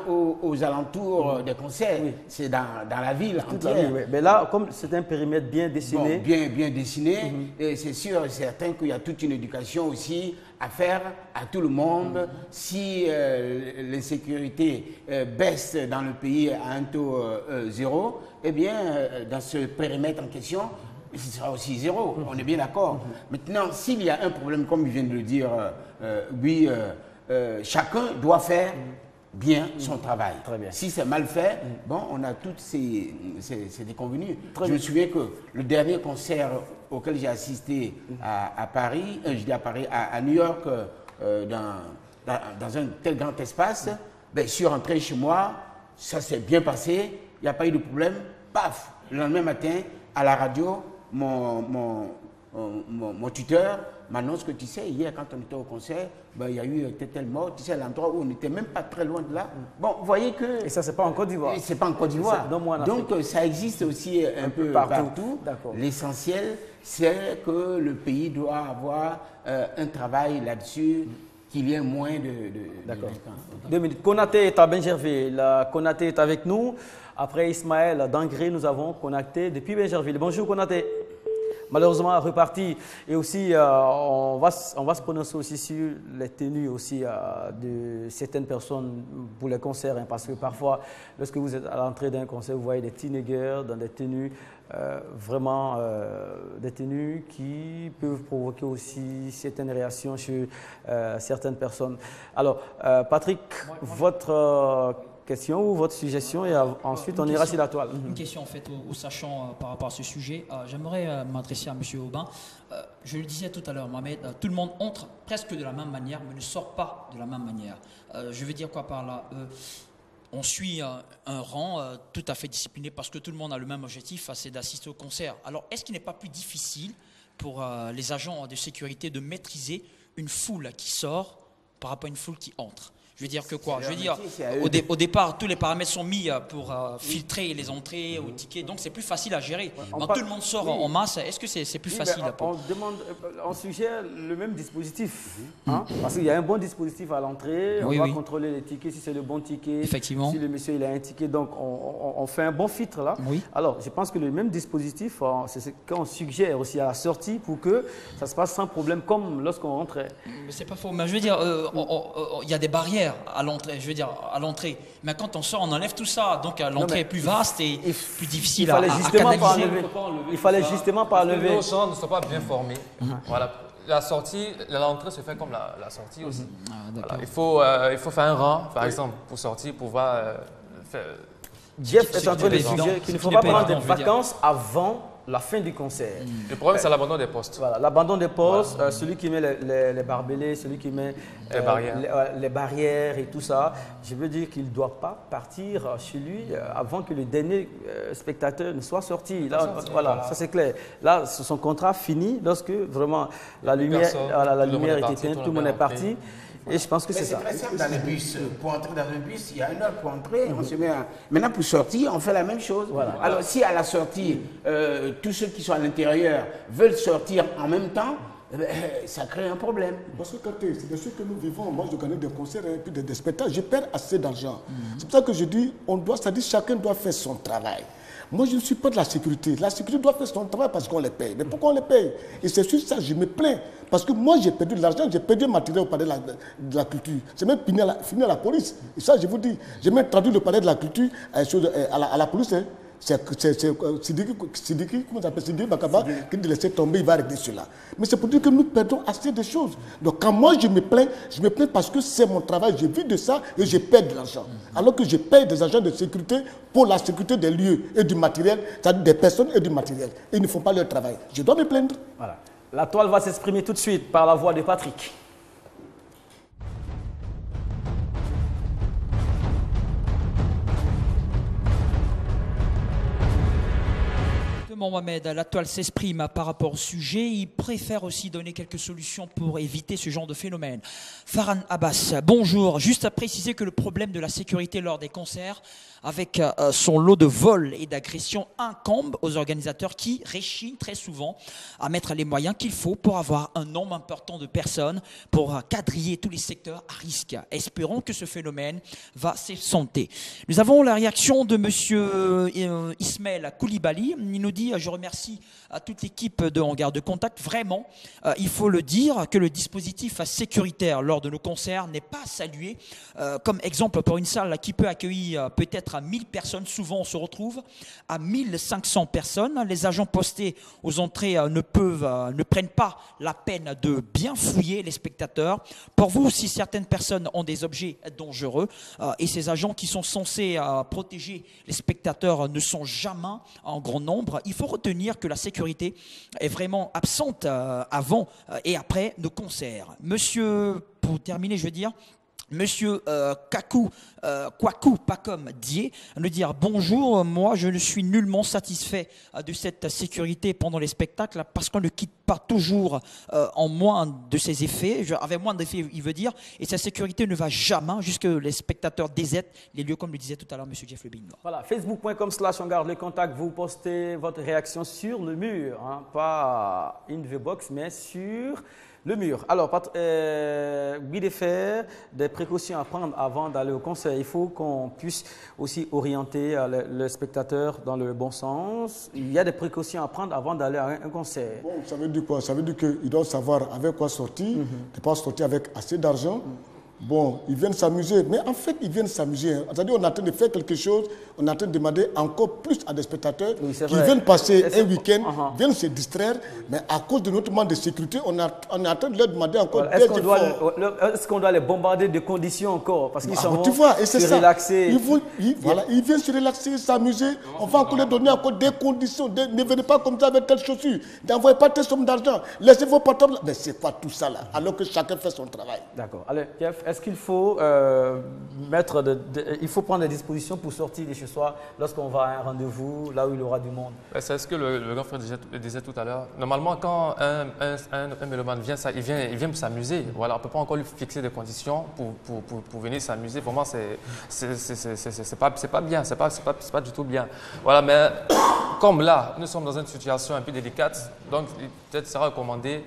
aux alentours des concerts, c'est dans la ville entière. Oui. Mais là, comme c'est un périmètre bien dessiné. Bon, bien dessiné, et c'est sûr et certain qu'il y a toute une éducation aussi à faire à tout le monde. Si l'insécurité baisse dans le pays à un taux zéro, eh bien, dans ce périmètre en question, ce sera aussi zéro, on est bien d'accord. Maintenant, s'il y a un problème, comme il vient de le dire, chacun doit faire bien son travail. Si c'est mal fait, bon, on a toutes ces déconvenues. Je me souviens que le dernier concert auquel j'ai assisté à Paris, je dis à Paris, à New York, dans un tel grand espace, ben, je suis rentré chez moi, ça s'est bien passé, il n'y a pas eu de problème, paf, le lendemain matin, à la radio, mon tuteur m'annonce que tu sais, hier quand on était au concert, ben, il y a eu tel mort, tu sais, à l'endroit où on n'était même pas très loin de là. Bon, vous voyez que... Et ça, c'est pas en Côte d'Ivoire. C'est pas en Côte d'Ivoire. Donc, ça existe aussi un peu partout. L'essentiel, c'est que le pays doit avoir un travail là-dessus, qu'il y ait moins de... D'accord. 2 minutes. Konaté est à Benjerville. Konaté est avec nous. Après Ismaël Dangré, nous avons Konaté depuis Benjerville. Bonjour Konaté. malheureusement reparti. Et aussi, on va se prononcer aussi sur les tenues aussi de certaines personnes pour les concerts, hein, parce que parfois, lorsque vous êtes à l'entrée d'un concert, vous voyez des teenagers dans des tenues, vraiment des tenues qui peuvent provoquer aussi certaines réactions chez certaines personnes. Alors, Patrick, votre question ou votre suggestion et ensuite on ira sur la toile. Une question en fait aux sachants par rapport à ce sujet. J'aimerais m'adresser à M. Aubin. Je le disais tout à l'heure, Mohamed, tout le monde entre presque de la même manière mais ne sort pas de la même manière. Je veux dire quoi par là? On suit un rang tout à fait discipliné parce que tout le monde a le même objectif, c'est d'assister au concert. Alors est-ce qu'il n'est pas plus difficile pour les agents de sécurité de maîtriser une foule qui sort par rapport à une foule qui entre? Je veux dire que quoi? Je veux dire, au départ, tous les paramètres sont mis pour filtrer les entrées au ticket, donc c'est plus facile à gérer. Quand tout le monde sort en masse, est-ce que c'est plus facile on suggère le même dispositif, hein, parce qu'il y a un bon dispositif à l'entrée, on va contrôler les tickets, si c'est le bon ticket, effectivement. Si le monsieur il a un ticket, donc on fait un bon filtre là. Alors, je pense que le même dispositif, c'est ce qu'on suggère aussi à la sortie pour que ça se passe sans problème, comme lorsqu'on rentrait. Mais c'est pas faux, mais je veux dire, il y a des barrières à l'entrée, je veux dire à l'entrée. Mais quand on sort, on enlève tout ça, donc l'entrée est plus vaste et plus difficile à canaliser. Il fallait justement pas enlever. Nos champs ne sont pas bien formés. Voilà. La sortie, l'entrée se fait comme la sortie aussi. Voilà. Il faut faire un rang, par exemple, pour sortir, pour pouvoir faire. Jeff est en train de suggérer qu'il ne faut pas prendre des vacances avant la fin du concert. Le problème, c'est l'abandon des postes. Voilà, l'abandon des postes, celui qui met les barbelés, celui qui met les barrières et tout ça. Je veux dire qu'il ne doit pas partir chez lui avant que le dernier spectateur ne soit sorti. Là, voilà, ça c'est clair. Là, son contrat finit lorsque vraiment la lumière est éteinte, tout le monde est parti. Et je pense que c'est ça. C'est très simple dans les bus. Pour entrer dans un bus, il y a une heure pour entrer. On se met Maintenant, pour sortir, on fait la même chose. Voilà. Alors, si à la sortie, tous ceux qui sont à l'intérieur veulent sortir en même temps, ça crée un problème. Parce que quand c'est de ce que nous vivons, moi je connais des concerts et puis des spectacles, je perds assez d'argent. C'est pour ça que je dis, c'est-à-dire chacun doit faire son travail. Moi, je ne suis pas de la sécurité. La sécurité doit faire son travail parce qu'on les paye. Mais pourquoi on les paye? Et c'est sur ça que je me plains. Parce que moi, j'ai perdu de l'argent, j'ai perdu le matériel au palais de la culture. C'est même fini à la police. Et ça, je vous dis, j'ai même traduit le palais de la culture à la police. Hein. C'est Sidiki, comment ça s'appelle, Sidiki Bakaba, qui dit laisser tomber, il va régler cela. Mais c'est pour dire que nous perdons assez de choses. Donc quand moi je me plains parce que c'est mon travail, je vis de ça et je perds de l'argent. Alors que je paye des agents de sécurité pour la sécurité des lieux et du matériel, c'est-à-dire des personnes et du matériel. Et ils ne font pas leur travail. Je dois me plaindre. Voilà. La toile va s'exprimer tout de suite par la voix de Patrick. Mohamed, la toile s'exprime par rapport au sujet. Il préfère aussi donner quelques solutions pour éviter ce genre de phénomène. Farhan Abbas, bonjour. Juste à préciser que le problème de la sécurité lors des concerts, avec son lot de vols et d'agressions, incombe aux organisateurs qui réchignent très souvent à mettre les moyens qu'il faut pour avoir un nombre important de personnes pour quadriller tous les secteurs à risque. Espérons que ce phénomène va s'estomper. Nous avons la réaction de M. Ismaël Koulibaly. Il nous dit: je remercie à toute l'équipe de En Garde Contact. Vraiment, il faut le dire, que le dispositif sécuritaire lors de nos concerts n'est pas salué. Comme exemple pour une salle qui peut accueillir peut-être à 1000 personnes, souvent on se retrouve à 1500 personnes. Les agents postés aux entrées ne prennent pas la peine de bien fouiller les spectateurs. Pour vous, si certaines personnes ont des objets dangereux et ces agents qui sont censés protéger les spectateurs ne sont jamais en grand nombre, il faut retenir que la sécurité est vraiment absente avant et après nos concerts. Monsieur, pour terminer, je veux dire, Monsieur Kwaku Pakom Die nous dire: bonjour, moi je ne suis nullement satisfait de cette sécurité pendant les spectacles parce qu'on ne quitte pas toujours en moins de ses effets, avec moins d'effets il veut dire, et sa sécurité ne va jamais jusque les spectateurs désertent les lieux, comme le disait tout à l'heure Monsieur Jeff Lebin. Voilà, facebook.com/on garde le contact, vous postez votre réaction sur le mur, hein, pas in the box mais sur Le mur. Alors, Guy Defer, des précautions à prendre avant d'aller au concert. Il faut qu'on puisse aussi orienter le spectateur dans le bon sens. Il y a des précautions à prendre avant d'aller à un concert. Bon, ça veut dire quoi? Ça veut dire qu'il doit savoir avec quoi sortir, il ne pas sortir avec assez d'argent. Bon, ils viennent s'amuser, mais en fait, ils viennent s'amuser. Hein. C'est-à-dire qu'on est en train de faire quelque chose, on est en train de demander encore plus à des spectateurs qui viennent passer un week-end, viennent se distraire, mais à cause de notre manque de sécurité, on est en train de leur demander encore des efforts. Est-ce qu'on doit les bombarder de conditions encore? Parce qu'ils sont se relaxer. Ils viennent se relaxer, s'amuser. On va encore leur donner encore des conditions. Ne venez pas comme ça avec telle chaussure. N'envoyez pas telle somme d'argent. Laissez vos portables. Mais c'est quoi tout ça là? Alors que chacun fait son travail. D'accord. Allez, Jeff. Est-ce qu'il faut il faut prendre des dispositions pour sortir de chez soi lorsqu'on va à un rendez-vous, là où il y aura du monde? C'est ce que le grand frère disait tout à l'heure. Normalement, quand un mélomane vient, il vient s'amuser. Voilà, on ne peut pas encore lui fixer des conditions pour venir s'amuser. Pour moi, c'est pas bien, c'est pas du tout bien. Voilà, mais comme là, nous sommes dans une situation un peu délicate, donc peut-être sera recommandé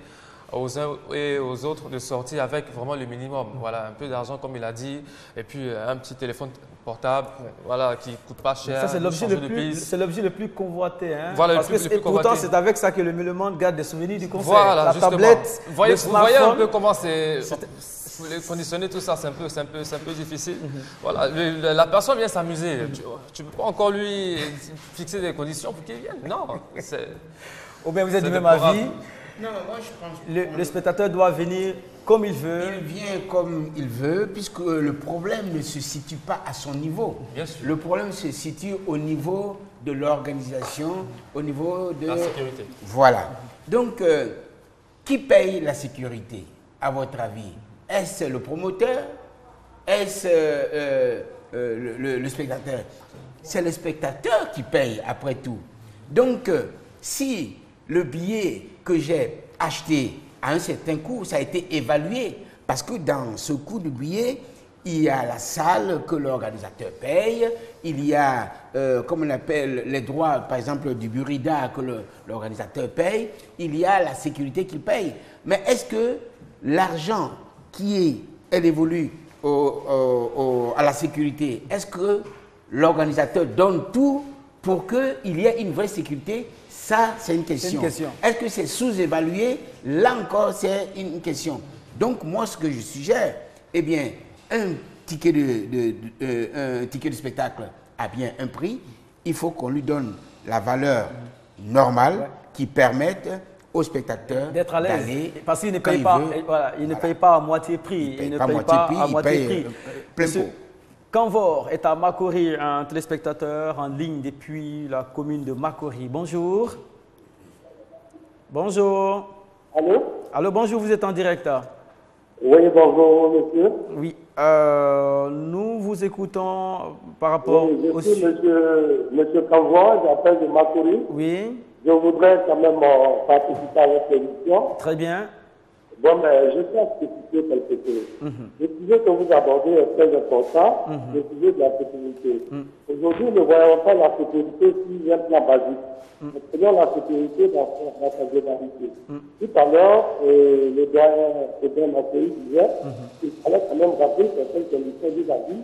aux uns et aux autres de sortir avec vraiment le minimum. Voilà, un peu d'argent comme il a dit, et puis un petit téléphone portable, voilà, qui ne coûte pas cher. Ça, c'est l'objet le plus convoité. Hein, voilà, parce que pourtant, c'est avec ça que le mélomane garde des souvenirs du concert. Voilà, la tablette, vous voyez un peu comment c'est conditionner tout ça, c'est un peu difficile. Voilà, la personne vient s'amuser. Tu ne peux pas encore lui fixer des conditions pour qu'il vienne. Non. Ou bien vous êtes du même avis? Non, moi je pense le spectateur doit venir comme il veut. Il vient comme il veut, puisque le problème ne se situe pas à son niveau. Bien sûr. Le problème se situe au niveau de l'organisation, au niveau de la sécurité. Voilà. Donc, qui paye la sécurité, à votre avis? Est-ce le promoteur? Est-ce le spectateur? C'est le spectateur qui paye, après tout. Donc, si le billet que j'ai acheté à un certain coût, ça a été évalué, parce que dans ce coût du billet, il y a la salle que l'organisateur paye, il y a, comme on appelle, les droits, par exemple, du burida que l'organisateur paye, il y a la sécurité qu'il paye. Mais est-ce que l'argent elle évolue à la sécurité, est-ce que l'organisateur donne tout pour qu'il y ait une vraie sécurité? Ça, c'est une question. Est-ce que c'est sous-évalué? Là encore, c'est une question. Donc, moi, ce que je suggère, eh bien, un ticket de spectacle a bien un prix. Il faut qu'on lui donne la valeur normale qui permette aux spectateurs d'être à l'aise. Parce qu'il ne paye pas, il ne paye pas à moitié prix. Il ne paye pas à moitié prix. Plein pot. Canvor est à Makori, un téléspectateur en ligne depuis la commune de Makori. Bonjour. Bonjour. Allô? Allô, bonjour, vous êtes en direct. Oui, bonjour, monsieur. Oui, nous vous écoutons par rapport au... Je suis monsieur Canvor, j'appelle de Makori. Oui. Je voudrais quand même participer à votre émission. Très bien. Bon, mais je tiens à spécifier quelque chose. Le sujet que vous abordez est très important, le sujet de la sécurité. Aujourd'hui, nous ne voyons pas la sécurité sur un plan basique. Nous prenons la sécurité dans sa globalité. Tout à l'heure, le dernier Mathieu disait qu'il fallait quand même rappeler certaines conditions vis-à-vis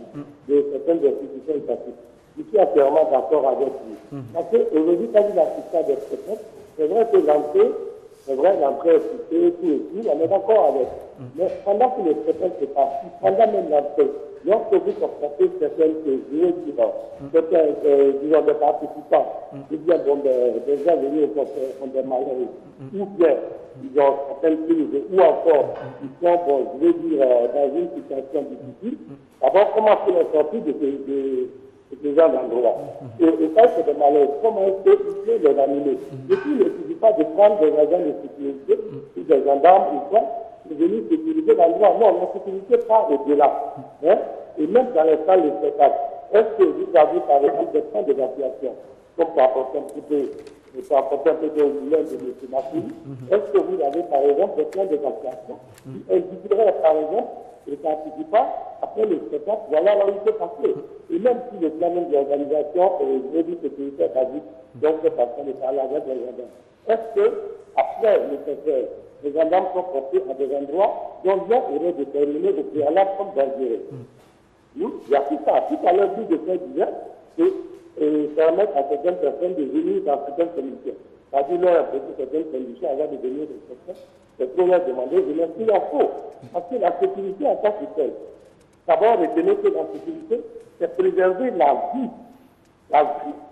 de certaines institutions étatiques. Je suis entièrement d'accord avec lui. Parce qu'aujourd'hui, quand vous assistez à des spectacles, c'est vrai que l'entrée est coupée, tout et tout, on est d'accord avec. Mais pendant que le spectacle se passe, pendant même l'entrée, lorsque vous constatez certaines certains, disons, des participants, ou bien des gens venus au concert ont des malheurs, ou bien ils ont certaines crises, ou encore ils sont, je veux dire, dans une situation difficile, d'abord, comment est-ce qu'ils sont sortis de ces gens d'endroit. Et ça, c'est des malheurs. Comment est-ce qu'il faut les animer? Et puis, il ne suffit pas de prendre des agents de sécurité, ou des gendarmes, ou quoi, pour venir sécuriser l'endroit. Non, la sécurité part au-delà. Hein? Et même dans les salles de spectacle, est-ce que vous avez, par exemple, des plans d'évacuation, comme pour apporter un peu de l'aide de M. Massili, est-ce que vous avez, par exemple, des plans d'évacuation qui indiqueraient, par exemple, les participants, après le spectacle, voilà là où il peut passer. Et même si le plan d'organisation est réduit sécurité basique, donc cette personne est allée avec les gendarmes. Est-ce que, après le concert, les gendarmes sont portés à des endroits dont l'on aurait déterminé au préalable comme dangereux. Nous, il y a tout ça. Tout à l'heure, nous, de faire du et permettre à certaines personnes de venir dans certaines conditions. C'est-à-dire leur imposer certaines conditions avant de venir de certaines. C'est trop leur demander de leur il en faut. Parce que la sécurité en tant que telle, d'abord, retenez que la sécurité, c'est préserver la vie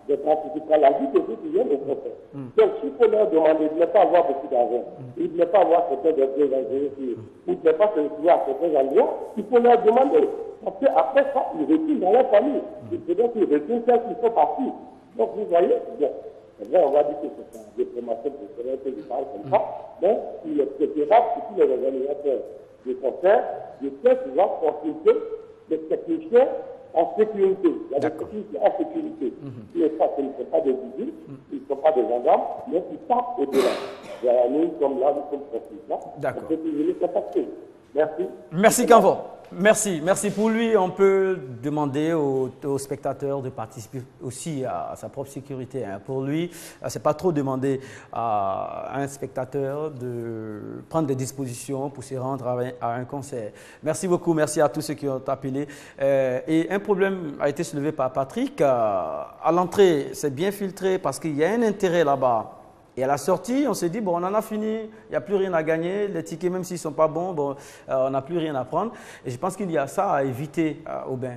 des participants, la vie de ceux qui viennent au concert. Donc, s'il faut leur demander de ne pas avoir beaucoup d'argent, de ne pas avoir certains objets dangereux, ou de ne pas se retrouver à certains endroits, il faut leur demander. Parce qu'après ça, ils retournent dans leur famille. C'est donc qu'ils retournent celles qui sont partis. Donc, vous voyez, bon, c'est vrai, on va dire que c'est un diplomatie culturelle que je parle comme ça, mais il est préférable pour tous les organisateurs de concerts de très souvent consulter les techniciens en sécurité. Il y a des techniciens en sécurité. Ce ne sont pas des vigiles, ils ne sont pas des gendarmes, mais ils tapent au-delà. Nous sommes là, nous sommes consultants. D'accord. On peut toujours les contacter. Merci. Merci Kanvo. Merci. Merci pour lui. On peut demander aux spectateurs de participer aussi à sa propre sécurité. Pour lui, ce n'est pas trop demander à un spectateur de prendre des dispositions pour se rendre à un concert. Merci beaucoup. Merci à tous ceux qui ont appelé. Et un problème a été soulevé par Patrick. À l'entrée, c'est bien filtré parce qu'il y a un intérêt là-bas. Et à la sortie, on s'est dit, bon, on en a fini, il n'y a plus rien à gagner, les tickets, même s'ils ne sont pas bons, bon, on n'a plus rien à prendre. Et je pense qu'il y a ça à éviter au bain.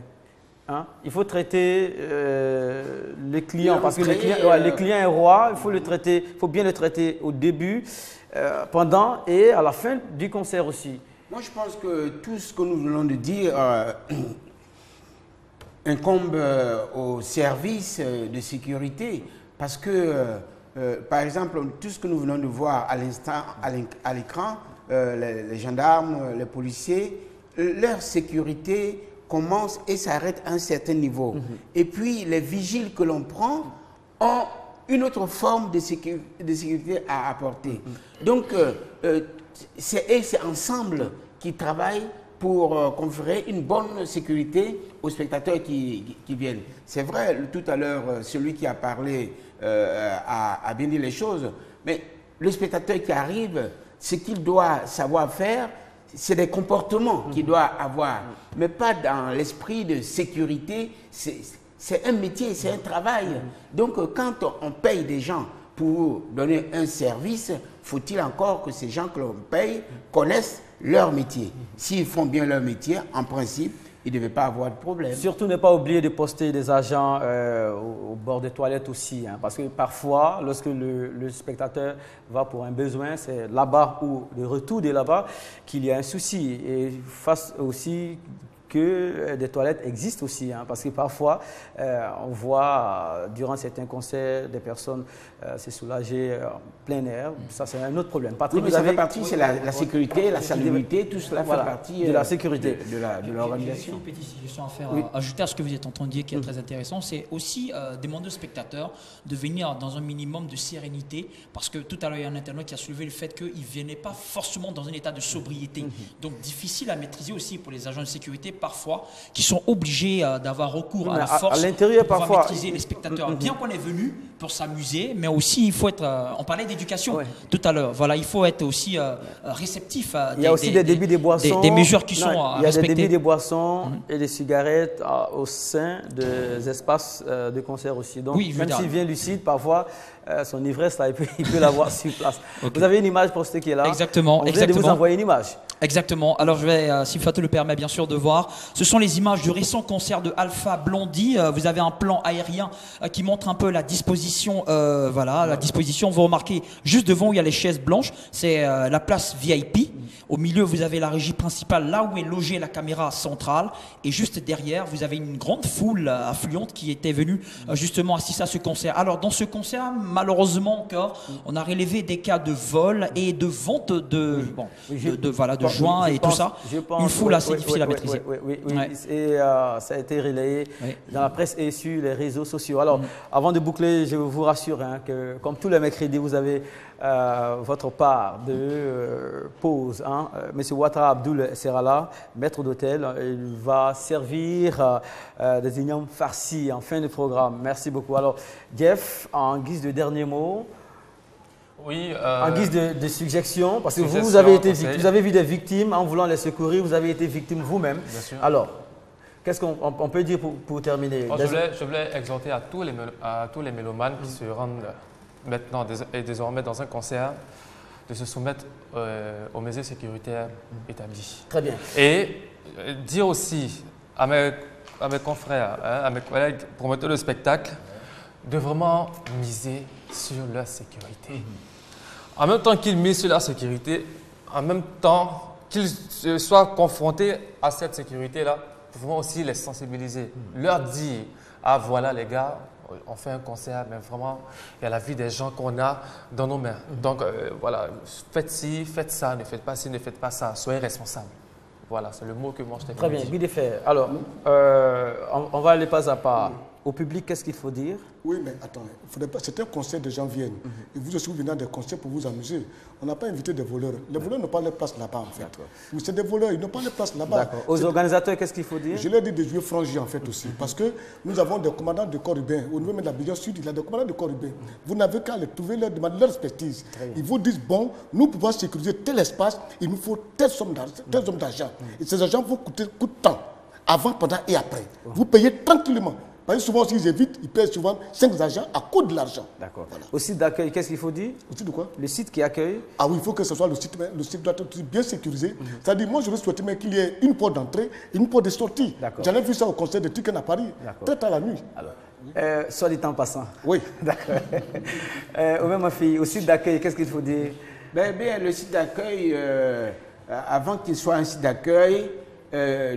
Hein? Il faut traiter les clients, parce que les clients est roi, il faut le traiter, il faut bien le traiter au début, pendant et à la fin du concert aussi. Moi, je pense que tout ce que nous venons de dire incombe au service de sécurité, parce que par exemple, tout ce que nous venons de voir à l'instant à l'écran, les gendarmes, les policiers, leur sécurité commence et s'arrête à un certain niveau. Et puis, les vigiles que l'on prend ont une autre forme de sécurité à apporter. Donc, c'est ensemble qui travaillent pour conférer une bonne sécurité aux spectateurs qui viennent. C'est vrai, tout à l'heure, celui qui a parlé a bien dit les choses, mais le spectateur qui arrive, ce qu'il doit savoir faire, c'est des comportements qu'il doit avoir, mais pas dans l'esprit de sécurité. C'est un métier, c'est un travail. Donc quand on paye des gens pour donner un service, faut-il encore que ces gens que l'on paye connaissent leur métier. S'ils font bien leur métier, en principe, il ne devait pas avoir de problème. Surtout ne pas oublier de poster des agents au bord des toilettes aussi. Hein, parce que parfois, lorsque le spectateur va pour un besoin, c'est là-bas ou le retour de là-bas qu'il y a un souci. Et face aussi que des toilettes existent aussi. Hein, parce que parfois, on voit durant certains concerts des personnes se soulager en plein air. Ça, c'est un autre problème. Patrick, oui, mais ça fait partie, c'est la sécurité, la salubrité, tout cela fait partie de la sécurité. De l'organisation. J'ai une petite suggestion à faire, ajouter à ce que vous êtes en train de dire qui est très intéressant, c'est aussi demander aux spectateurs de venir dans un minimum de sérénité, parce que tout à l'heure, il y a un internaute qui a soulevé le fait qu'ils ne venaient pas forcément dans un état de sobriété. Donc, difficile à maîtriser aussi pour les agents de sécurité, parfois, qui sont obligés d'avoir recours à la force pour pouvoir maîtriser les spectateurs. Bien qu'on est venu pour s'amuser, mais aussi il faut être, on parlait d'éducation tout à l'heure, voilà, il faut être aussi réceptif à il y a aussi des débits des boissons, des mesures qui sont à respecter. Il y a des débits des boissons et des cigarettes au sein des espaces de concert aussi. Donc même s'il vient lucide, parfois son ivresse, là, il peut l'avoir sur place. Vous avez une image pour ceux qui est là. Exactement. On vient de vous envoyer une image. Exactement. Alors je vais, si Fatou le permet bien sûr, de voir. Ce sont les images du récent concert de Alpha Blondy. Vous avez un plan aérien qui montre un peu la disposition. Voilà, la disposition. Vous remarquez juste devant où il y a les chaises blanches, c'est la place VIP. Au milieu, vous avez la régie principale, là où est logée la caméra centrale. Et juste derrière, vous avez une grande foule affluente qui était venue justement assister à ce concert. Alors dans ce concert, malheureusement encore, on a relevé des cas de vol et de vente de joints et tout ça. Une foule assez difficile à maîtriser. Et ça a été relayé dans la presse et sur les réseaux sociaux. Alors, avant de boucler, je vous rassure que comme tous les mercredis, vous avez votre part de pause. Hein. Monsieur Ouattara Abdoul sera là, maître d'hôtel. Il va servir des ignames farcis en fin de programme. Merci beaucoup. Alors, Jeff, en guise de dernier mot. Oui. En guise de suggestion, parce que suggestion, vous avez été conseil. vous avez vu des victimes en voulant les secourir, vous avez été victime vous-même. Bien sûr. Alors, qu'est-ce qu'on peut dire pour terminer? Je voulais exhorter à tous les mélomanes qui se rendent maintenant et désormais dans un concert de se soumettre aux mesures sécuritaires établies. Très bien. Et dire aussi à mes confrères, à mes collègues promoteurs de spectacle, de vraiment miser sur leur sécurité. En même temps qu'ils misent sur leur sécurité, en même temps qu'ils soient confrontés à cette sécurité-là, pouvons aussi les sensibiliser, leur dire, ah voilà les gars, on fait un concert, mais vraiment, il y a la vie des gens qu'on a dans nos mains. Donc voilà, faites ci, faites ça, ne faites pas ci, ne faites pas ça, soyez responsables. Voilà, c'est le mot que moi je t'ai Très bien, Guy Desfers. Alors, on va aller pas à pas. Au public, qu'est-ce qu'il faut dire? Oui, mais attends, c'est un concert, des gens viennent. Et vous aussi, vous venez à des concerts pour vous amuser. On n'a pas invité des voleurs. Les voleurs n'ont pas leur place là-bas, en fait. Mais c'est des voleurs, ils n'ont pas leur place là-bas. D'accord. Aux organisateurs, qu'est-ce qu'il faut dire? Je leur dis de jouer franchi, en fait, aussi. Parce que nous avons des commandants de corps urbains. Au niveau même de la région sud, il y a des commandants de corps urbains. Vous n'avez qu'à les trouver, leur demander leur expertise. Ils vous disent, bon, nous pouvons sécuriser tel espace, il nous faut telle somme d'argent. Et ces argents coûtent tant, avant, pendant et après. Vous payez tranquillement. Parce que souvent, s'ils évitent, ils payent souvent 5 agents à cause de l'argent. D'accord. Voilà. Au site d'accueil, qu'est-ce qu'il faut dire? Au site de quoi? Le site qui accueille. Ah oui, il faut que ce soit le site doit être bien sécurisé. C'est-à-dire, moi, je veux souhaiter qu'il y ait une porte d'entrée et une porte de sortie. J'en ai vu ça au concert de Tiken à Paris, très tard la nuit. Alors, soit dit en passant. Oui. D'accord. Ma fille, au site d'accueil, qu'est-ce qu'il faut dire? Bien, le site d'accueil, avant qu'il soit un site d'accueil,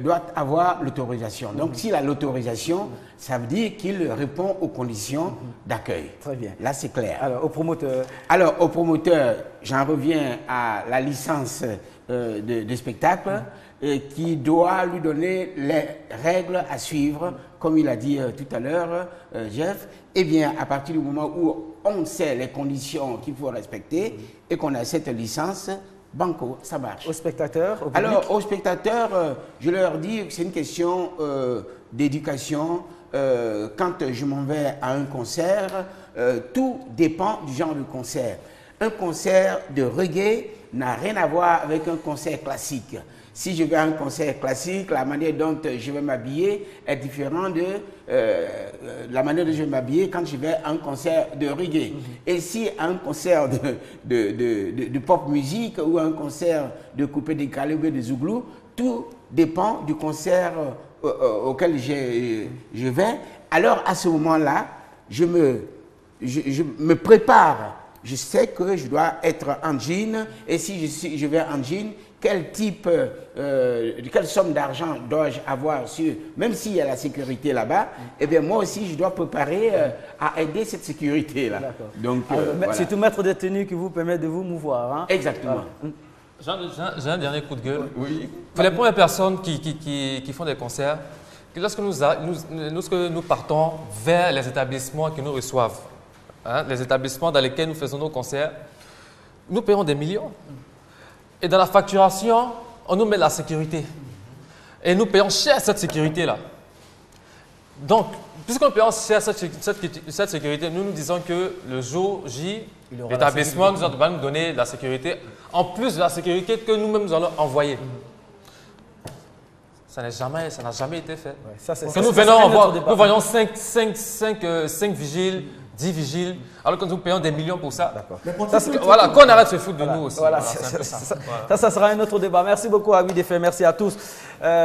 doit avoir l'autorisation. Donc, s'il a l'autorisation, ça veut dire qu'il répond aux conditions d'accueil. Très bien. Là, c'est clair. Alors, au promoteur? Alors, au promoteur, j'en reviens à la licence de spectacle qui doit lui donner les règles à suivre, comme il a dit tout à l'heure, Jeff. Eh bien, à partir du moment où on sait les conditions qu'il faut respecter et qu'on a cette licence, banco, ça marche. Aux spectateurs, au public? Alors, aux spectateurs, je leur dis que c'est une question d'éducation. Quand je m'en vais à un concert, tout dépend du genre de concert. Un concert de reggae n'a rien à voir avec un concert classique. Si je vais à un concert classique, la manière dont je vais m'habiller est différente de la manière dont je vais m'habiller quand je vais à un concert de reggae. Et si à un concert de pop musique ou un concert de coupé décalé ou de zouglou, tout dépend du concert auquel je vais. Alors à ce moment-là, je me prépare. Je sais que je dois être en jean, et si je vais en jean, quelle somme d'argent dois-je avoir sur, même s'il y a la sécurité là-bas, eh bien moi aussi je dois préparer à aider cette sécurité-là. Donc, voilà. C'est tout mettre des tenues qui vous permettent de vous mouvoir. Hein? Exactement. J'ai un dernier coup de gueule. Oui. Pour les premières personnes qui font des concerts, lorsque nous partons vers les établissements qui nous reçoivent, hein, les établissements dans lesquels nous faisons nos concerts, nous payons des millions. Et dans la facturation, on nous met la sécurité. Et nous payons cher cette sécurité-là. Donc, puisque nous payons cher cette sécurité, nous disons que le jour J, l'établissement va nous donner la sécurité, en plus de la sécurité que nous-mêmes nous allons envoyer. Ça n'a jamais été fait. Ouais, nous voyons 5 vigiles, 10 vigiles, alors que nous payons des millions pour ça. Voilà, qu'on arrête de se foutre de nous aussi. Voilà, ça sera un autre débat. Merci beaucoup à Guy Desfers, merci à tous.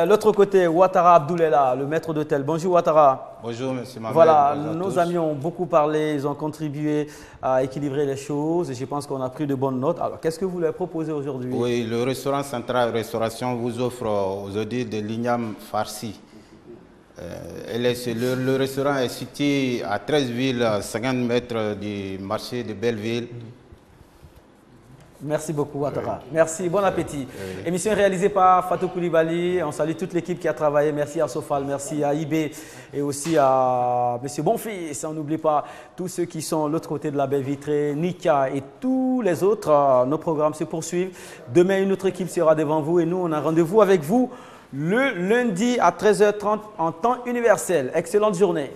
L'autre côté, Ouattara Abdoulela, le maître d'hôtel. Bonjour Ouattara. Bonjour monsieur Mamel. Voilà, nos amis ont beaucoup parlé, ils ont contribué à équilibrer les choses et je pense qu'on a pris de bonnes notes. Alors, qu'est-ce que vous leur proposez aujourd'hui? Oui, le restaurant Central Restauration vous offre aujourd'hui de l'igname farci. Le restaurant est situé à 13,50 mètres du marché de Belleville. Merci beaucoup, Ouattara. Merci, bon appétit. Émission réalisée par Fatou Koulibaly. On salue toute l'équipe qui a travaillé. Merci à Sofal, merci à Ibé et aussi à M. Bonfils. On n'oublie pas tous ceux qui sont de l'autre côté de la baie vitrée, Nika et tous les autres. Nos programmes se poursuivent. Demain, une autre équipe sera devant vous et nous, on a rendez-vous avec vous le lundi à 13h30 en temps universel. Excellente journée.